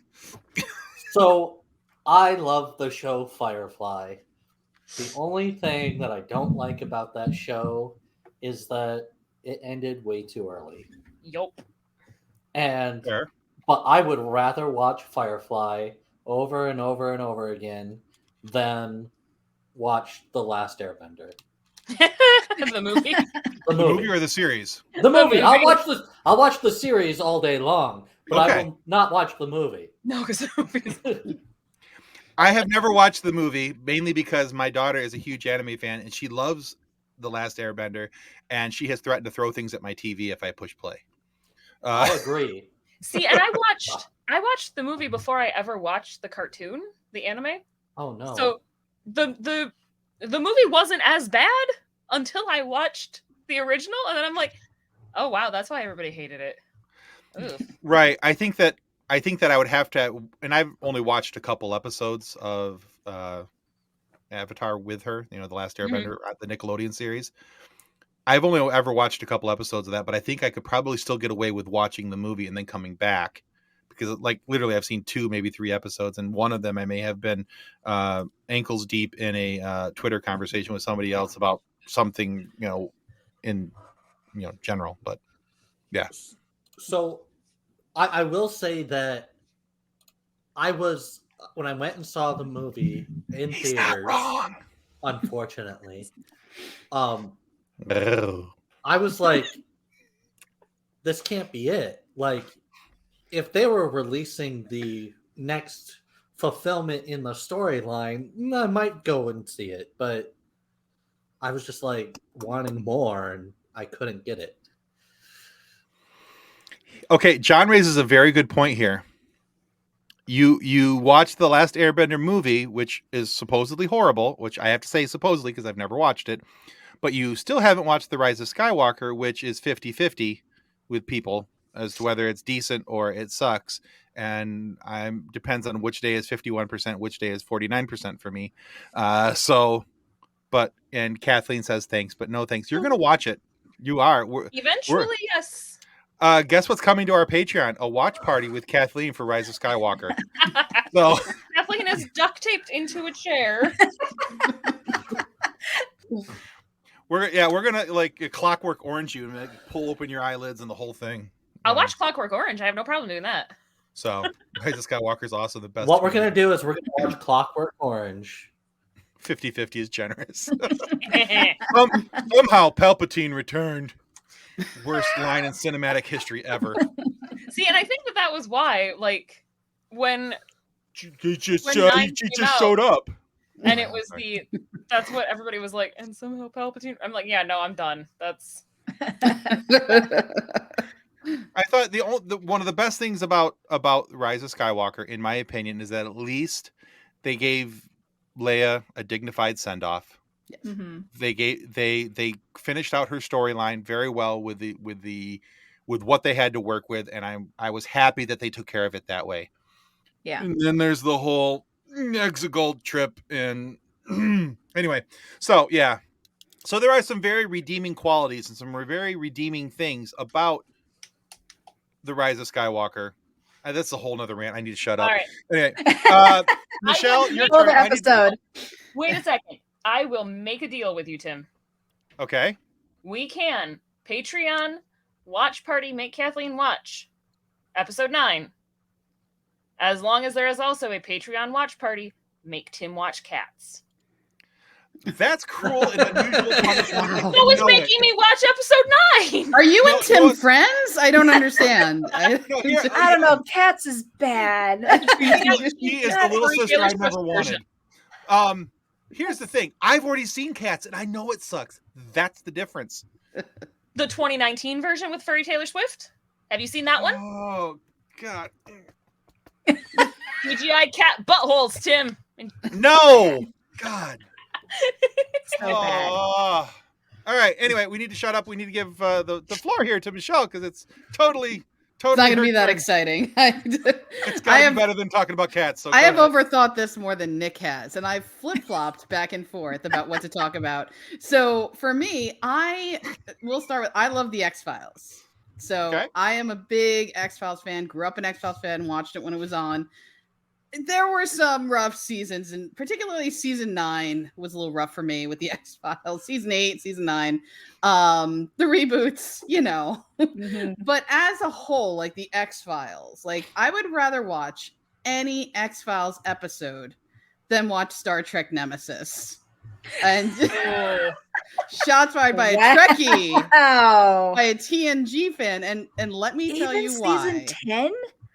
So I love the show Firefly. The only thing that I don't like about that show is that it ended way too early. Yup. And Fair. but I would rather watch Firefly over and over and over again than watch The Last Airbender. The movie. The The movie or the series? The movie. movie. I'll watch the series all day long, but I Okay. will not watch the movie. No, because the movie. I have never watched the movie, mainly because my daughter is a huge anime fan and she loves The Last Airbender, and she has threatened to throw things at my TV if I push play. I'll agree. See, and I watched the movie before I ever watched the cartoon, the anime. Oh no. So the movie wasn't as bad until I watched the original, and then I'm like, oh wow, that's why everybody hated it. Oof. Right. I think that I would have to, and I've only watched a couple episodes of Avatar with her, The Last Airbender, the Nickelodeon series. I've only ever watched a couple episodes of that, but I think I could probably still get away with watching the movie and then coming back, because literally I've seen 2, maybe 3 episodes, and one of them I may have been ankles deep in a Twitter conversation with somebody else about something, in general, but yeah. So I will say that when I went and saw the movie in He's not theaters, wrong. unfortunately, I was like, this can't be it. Like, if they were releasing the next fulfillment in the storyline, I might go and see it, but I was just like wanting more and I couldn't get it. Okay, John raises a very good point here. You watched the Last Airbender movie, which is supposedly horrible, which I have to say supposedly because I've never watched it, but you still haven't watched The Rise of Skywalker, which is 50-50 with people as to whether it's decent or it sucks. And depends on which day is 51%, which day is 49% for me. And Kathleen says thanks, but no thanks. You're going to watch it. You are. Eventually, yes. Guess what's coming to our Patreon? A watch party with Kathleen for Rise of Skywalker. So Kathleen is duct taped into a chair. we're gonna like a Clockwork Orange you and pull open your eyelids and the whole thing. I'll watch Clockwork Orange. I have no problem doing that. So Rise of Skywalker is also the best. What we're gonna do is we're gonna watch Clockwork Orange. 50-50 is generous. Somehow Palpatine returned. Worst line in cinematic history ever. See, and I think that was why, when He just When 9 came out, showed up. and it was that's what everybody was like, and somehow Palpatine. I'm like, yeah, no, I'm done. That's I thought one of the best things about Rise of Skywalker, in my opinion, is that at least they gave Leia a dignified send off. Mm-hmm. They finished out her storyline very well with what they had to work with, and I was happy that they took care of it that way. Yeah. And then there's the whole Exegol trip, and anyway, so yeah, so there are some very redeeming qualities and some very redeeming things about the Rise of Skywalker. That's a whole nother rant. I need to shut up. all right. Anyway, Michelle, your Full turn. I need to- episode. Wait a second. I will make a deal with you, Tim. Okay. We can Patreon watch party make Kathleen watch episode 9. As long as there is also a Patreon watch party make Tim watch Cats. That's cruel and unusual punishment. Wow. That was You know it. making me watch episode 9. Are you No, and Tim no. friends? I don't understand. No, here- I don't know. Cats is bad. She is the little sister I never wanted. here's the thing. I've already seen Cats, and I know it sucks. That's the difference. The 2019 version with Furry Taylor Swift. Have you seen that one? Oh, God. CGI cat buttholes, Tim. No! God. So bad. Oh. All right. Anyway, we need to shut up. We need to give the floor here to Michelle because it's totally It's not going to her be that turn. exciting. It's got to be better than talking about cats. So I have go ahead. overthought this more than Nick has, and I've flip-flopped back and forth about what to talk about. So for me, we'll start with, I love the X-Files. So Okay. I am a big X-Files fan, grew up an X-Files fan, watched it when it was on. There were some rough seasons, and particularly season 9 was a little rough for me with the X-Files. Season 8, season 9, the reboots, you know. Mhm. But as a whole, like the X-Files, like I would rather watch any X-Files episode than watch Star Trek Nemesis. And shots fired by a Trekkie, Wow. by a TNG fan, and let me tell you why. Season 10?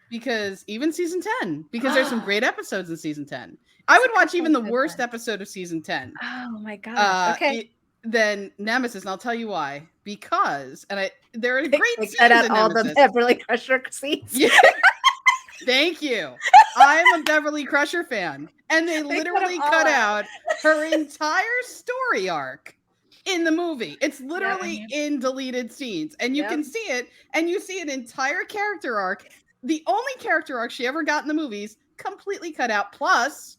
Because even season 10, because there's some great episodes in season 10. I would watch even the worst episode of season 10. Oh my god. Okay. Then Nemesis, and I'll tell you why. Because, there are great They scenes cut out in all Nemesis. the Beverly Crusher scenes. Yeah. Thank you. I'm a Beverly Crusher fan. And they cut literally them all cut out. out her entire story arc in the movie. It's literally in deleted scenes. And you can see it, and you see an entire character arc. The only character arc she ever got in the movies, completely cut out. Plus,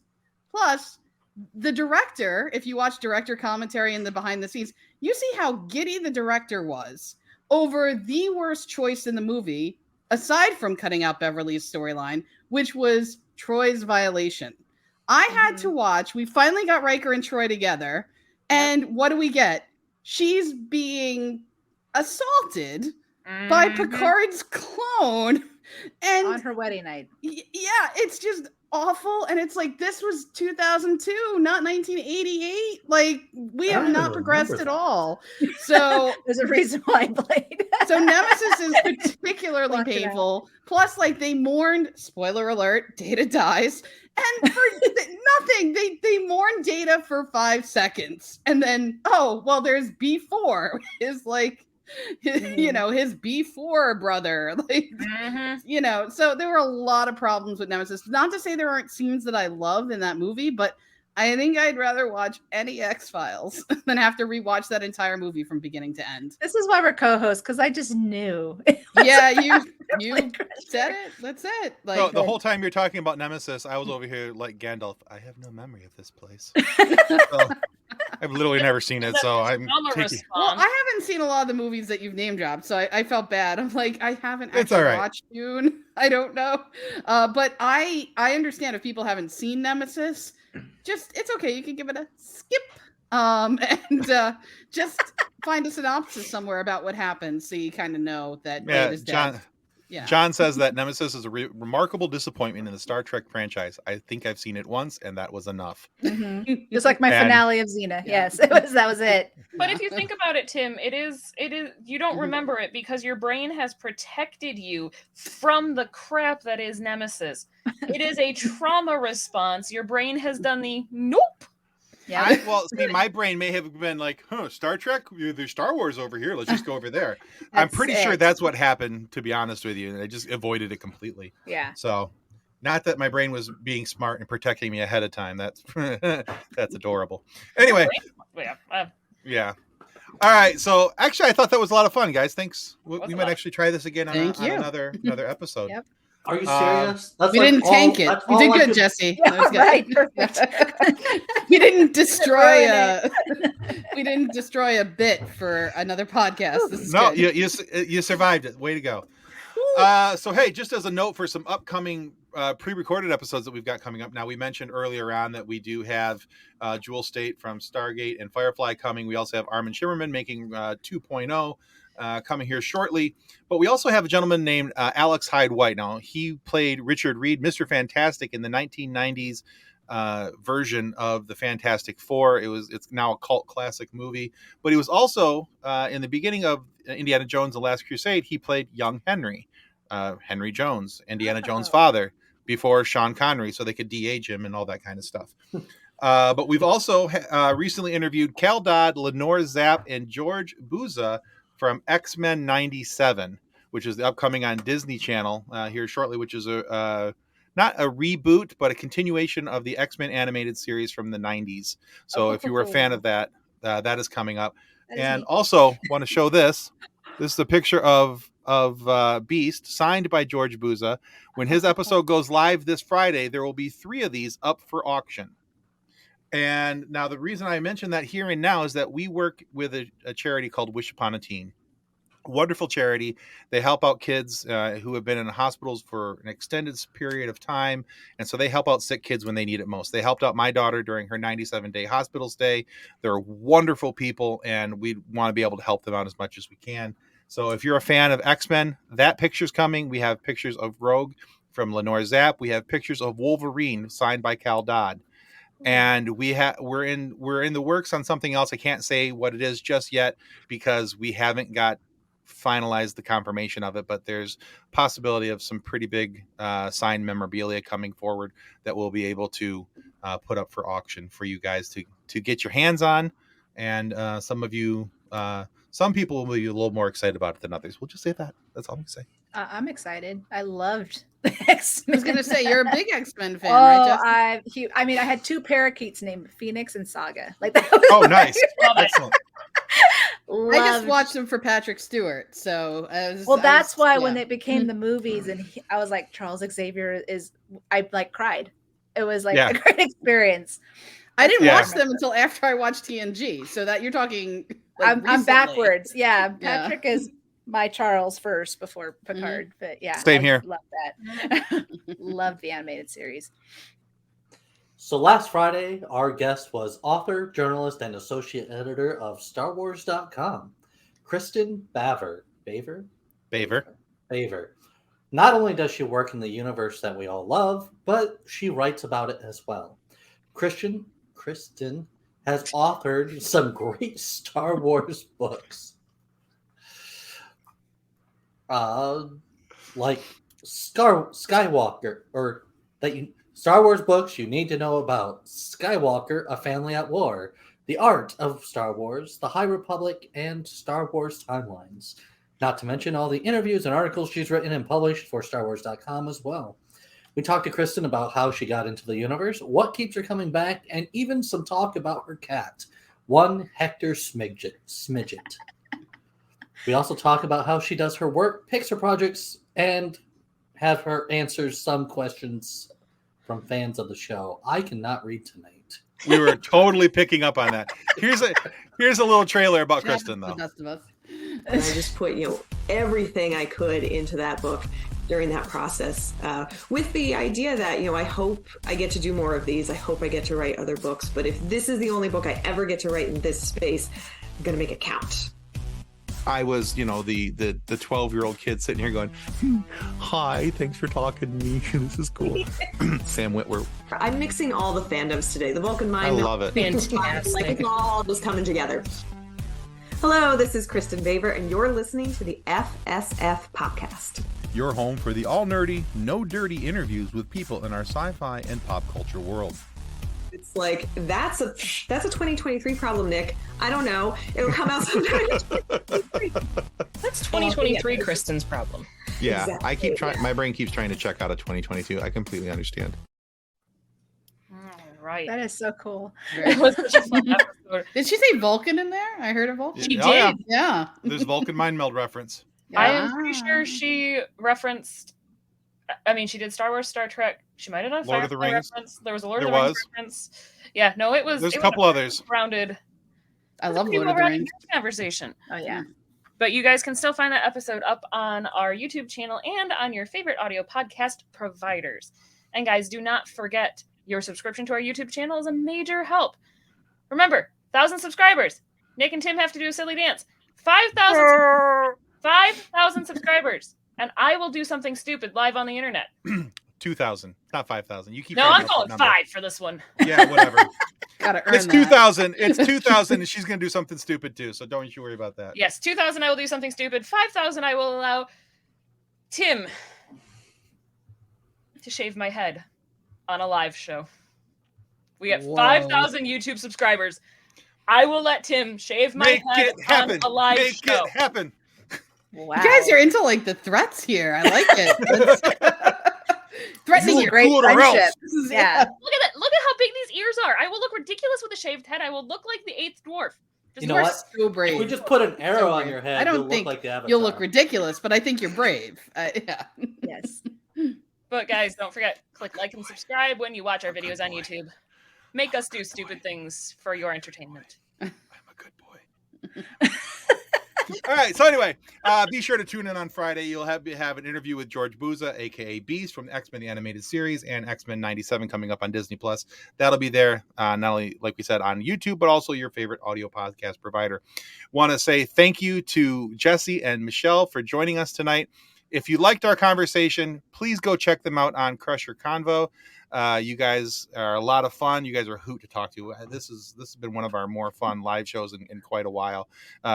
the director, if you watch director commentary in the behind the scenes, you see how giddy the director was over the worst choice in the movie, aside from cutting out Beverly's storyline, which was Troy's violation. I had to watch, we finally got Riker and Troy together, and what do we get? She's being assaulted by Picard's clone. And On her wedding night. yeah, it's just awful. And it's like, this was 2002, not 1988. Like, we have not progressed at all. So there's a reason why I played. So Nemesis is particularly painful. Plus, like, they mourned, spoiler alert, Data dies. And for nothing, they mourn Data for 5 seconds. And then, oh, well, there's B4 is like, you know, his B4 brother, like, you know, so there were a lot of problems with Nemesis. Not to say there aren't scenes that I love in that movie, but I think I'd rather watch any X-Files than have to rewatch that entire movie from beginning to end. This is why we're co-hosts, because I just knew. Yeah, you said it. That's it. Like, no, the whole time you're talking about Nemesis, I was over here like Gandalf. I have no memory of this place. So, I've literally never seen it, so I'm taking... Well, I haven't seen a lot of the movies that you've name dropped, so I felt bad. I'm like, I haven't actually watched Dune. I don't know. But I understand if people haven't seen Nemesis, just, it's okay. You can give it a skip. And just find a synopsis somewhere about what happens so you kind of know that Data is dead. John says that Nemesis is a remarkable disappointment in the Star Trek franchise. I think I've seen it once, and that was enough. Just like my finale of Xena. Yes, that was it. But if you think about it, Tim, it is you don't remember it because your brain has protected you from the crap that is Nemesis. It is a trauma response. Your brain has done the nope. Yeah. Well, see, my brain may have been like, Star Trek? There's Star Wars over here. Let's just go over there. I'm pretty sure that's what happened, to be honest with you. And I just avoided it completely. Yeah. So, not that my brain was being smart and protecting me ahead of time. That's that's adorable. Anyway. Yeah. All right. So, actually, I thought that was a lot of fun, guys. Thanks. We might actually try this again on another episode. Yep. Are you serious? We didn't tank it. You did good, Jesse. Yeah, right. We didn't destroy a bit for another podcast. This is good. You survived it. Way to go. So hey, just as a note for some upcoming pre-recorded episodes that we've got coming up. Now, we mentioned earlier on that we do have Jewel State from Stargate and Firefly coming. We also have Armin Shimmerman making 2.0. Coming here shortly, but we also have a gentleman named Alex Hyde White. Now, he played Richard Reed, Mr. Fantastic, in the 1990s version of the Fantastic Four. It's now a cult classic movie, but he was also in the beginning of Indiana Jones: The Last Crusade. He played young Henry Jones, Indiana Jones' father, before Sean Connery, so they could de-age him and all that kind of stuff. But we've also recently interviewed Cal Dodd, Lenore Zapp, and George Buza from X-Men 97, which is upcoming on Disney Channel here shortly, which is a not a reboot, but a continuation of the X-Men animated series from the 90s. So if you were a fan of that, that is coming up. And also want to show this. This is a picture of Beast, signed by George Buza. When his episode goes live this Friday, there will be 3 of these up for auction. And now the reason I mention that here and now is that we work with a charity called Wish Upon a Teen. Wonderful charity. They help out kids who have been in hospitals for an extended period of time. And so they help out sick kids when they need it most. They helped out my daughter during her 97-day hospital stay. They're wonderful people, and we want to be able to help them out as much as we can. So if you're a fan of X-Men, that picture's coming. We have pictures of Rogue from Lenore Zapp. We have pictures of Wolverine signed by Cal Dodd. And we're in the works on something else. I can't say what it is just yet because we haven't got finalized the confirmation of it, but there's possibility of some pretty big signed memorabilia coming forward that we'll be able to put up for auction for you guys to get your hands on. And some people will be a little more excited about it than others. We'll just say that. That's all I'm gonna say. I'm excited. I loved the X-Men. I was gonna say you're a big X-Men fan, right, Jess? I mean, I had 2 parakeets named Phoenix and Saga. Like that was Oh, nice. Excellent. I just watched them for Patrick Stewart, so that's why when they became the movies, and I was like, Charles Xavier I like cried. It was like a great experience. I didn't watch them until after I watched TNG, so that you're talking. Like, I'm backwards. Yeah, Patrick is my Charles first before Picard, but yeah, same here. Love that. Love the animated series. So last Friday, our guest was author, journalist, and associate editor of StarWars.com, Kristen Baver. Not only does she work in the universe that we all love, but she writes about it as well. Kristen has authored some great Star Wars books. Like Skywalker, or Star Wars books you need to know about: Skywalker, A Family at War, The Art of Star Wars, The High Republic, and Star Wars Timelines. Not to mention all the interviews and articles she's written and published for StarWars.com as well. We talked to Kristen about how she got into the universe, what keeps her coming back, and even some talk about her cat, one Hector Smidget. We also talk about how she does her work, picks her projects, and have her answer some questions from fans of the show. I cannot read tonight. We were totally picking up on that. Here's a little trailer about Kristen, though. The best of us. And I just put, everything I could into that book during that process, with the idea that, I hope I get to do more of these. I hope I get to write other books. But if this is the only book I ever get to write in this space, I'm going to make it count. I was, the 12-year-old kid sitting here going, hi, thanks for talking to me. This is cool. Sam Witwer. I'm mixing all the fandoms today. The Vulcan Mind. I love it. Fantastic. Like it's all just coming together. Hello, this is Kristen Baver, and you're listening to the FSF PopCast. Your home for the all-nerdy, no-dirty interviews with people in our sci-fi and pop culture world. It's like, that's a 2023 problem, Nick. I don't know. It'll come out sometime in 2023. That's 2023 Kristen's problem. Yeah, Exactly. I keep trying. My brain keeps trying to check out of 2022. I completely understand. Right. That is so cool. It was such a fun episode. Did she say Vulcan in there? I heard a Vulcan. She Oh, yeah. did. Yeah. There's Vulcan mind meld reference. I am pretty sure she referenced. I mean, she did Star Wars, Star Trek. She might have done Lord of the Firefly Rings. reference. There was a Lord There of the Rings was. reference. Yeah, no, it was. There's a it couple was others. Rounded. I love pretty Lord of the well-rounded Rings. conversation. Oh yeah. But you guys can still find that episode up on our YouTube channel and on your favorite audio podcast providers. And guys, do not forget, your subscription to our YouTube channel is a major help. Remember, 1,000 subscribers. Nick and Tim have to do a silly dance. 5,000 subscribers. And I will do something stupid live on the internet. 2,000, not 5,000. You keep. No, trying I'm to up going that number. 5 for this one. Yeah, whatever. Gotta earn It's that. 2,000. It's 2,000, and she's gonna do something stupid too. So don't you worry about that. Yes, 2,000 I will do something stupid. 5,000 I will allow Tim to shave my head on a live show. We get Whoa. 5,000 YouTube subscribers. I will let Tim shave my Make head it happen. on a live Make show. it happen. Wow. You guys are into like the threats here. I like it. Threatening You your great do it or else. friendship. This is- Yeah. Look at that! Look at how big these ears are. I will look ridiculous with a shaved head. I will look like the 8th dwarf. Just You know You are what? so If brave. we just put an arrow on brave. your head, I don't you'll think look like the Avatar. You'll look ridiculous, but I think you're brave. Yeah. Yes. But guys, don't forget, click like and subscribe when you watch our videos on boy. YouTube. Make us do stupid things for your entertainment. I'm a good boy. All right. So anyway, be sure to tune in on Friday. You'll have an interview with George Buza, aka Beast, from X-Men the Animated Series and X-Men 97 coming up on Disney Plus. That'll be there, not only like we said on YouTube, but also your favorite audio podcast provider. Want to say thank you to Jesse and Michelle for joining us tonight. If you liked our conversation, please go check them out on Crusher Convo. You guys are a lot of fun. You guys are a hoot to talk to. This has been one of our more fun live shows in quite a while.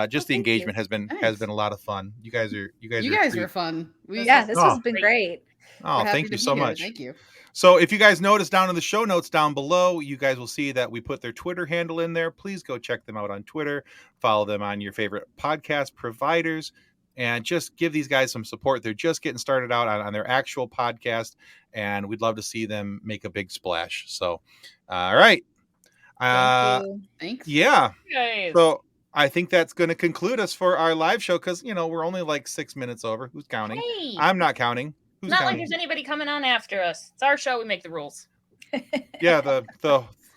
Just the thank engagement has been Thanks. a lot of fun. You guys are You a guys treat. were fun. Yeah, this has been great. Oh, we're happy thank to you be so here. much. Thank you. So if you guys notice down in the show notes down below, you guys will see that we put their Twitter handle in there. Please go check them out on Twitter. Follow them on your favorite podcast providers. And just give these guys some support. They're just getting started out on their actual podcast, and we'd love to see them make a big splash. So, all right. Thank you. Thanks. Yeah. Guys. So I think that's going to conclude us for our live show because, we're only like 6 minutes over. Who's counting? Hey, I'm not counting. Who's not like counting? there's anybody coming on after us. It's our show. We make the rules. Yeah, the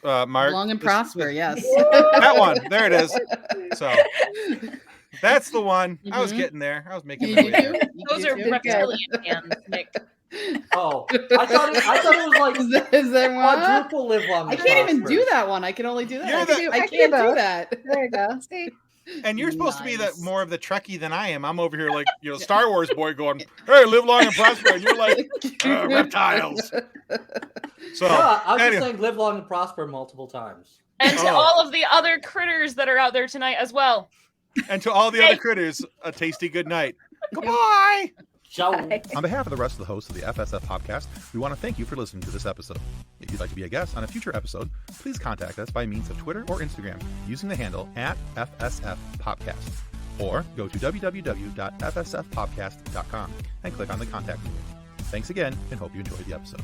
Mark. Long and this- prosper, yes. That one. There it is. So that's the one. I was Mhm. getting there. I was making You my do way there. too? You Those do are too? reptilian hands, Nick. Oh, I thought it was like Is there one? quadruple live long. I and can't even prosper. do that one. I can only do that. You're I the- can't, I I can can't do do both. that. There you go. See? And you're supposed to be Nice. more of the Trekkie than I am. I'm over here like, Star Wars boy going, hey, live long and prosper. And you're like, reptiles. So, Yeah, I was anyway. just saying live long and prosper multiple times. And to Oh. all of the other critters that are out there tonight as well. And to all the Hey. other critters, a tasty good night. Goodbye. Ciao. Bye. On behalf of the rest of the hosts of the FSF PopCast, we want to thank you for listening to this episode. If you'd like to be a guest on a future episode, please contact us by means of Twitter or Instagram using the handle @FSF PopCast. Or go to www.fsfpopcast.com and click on the contact menu. Thanks again and hope you enjoyed the episode.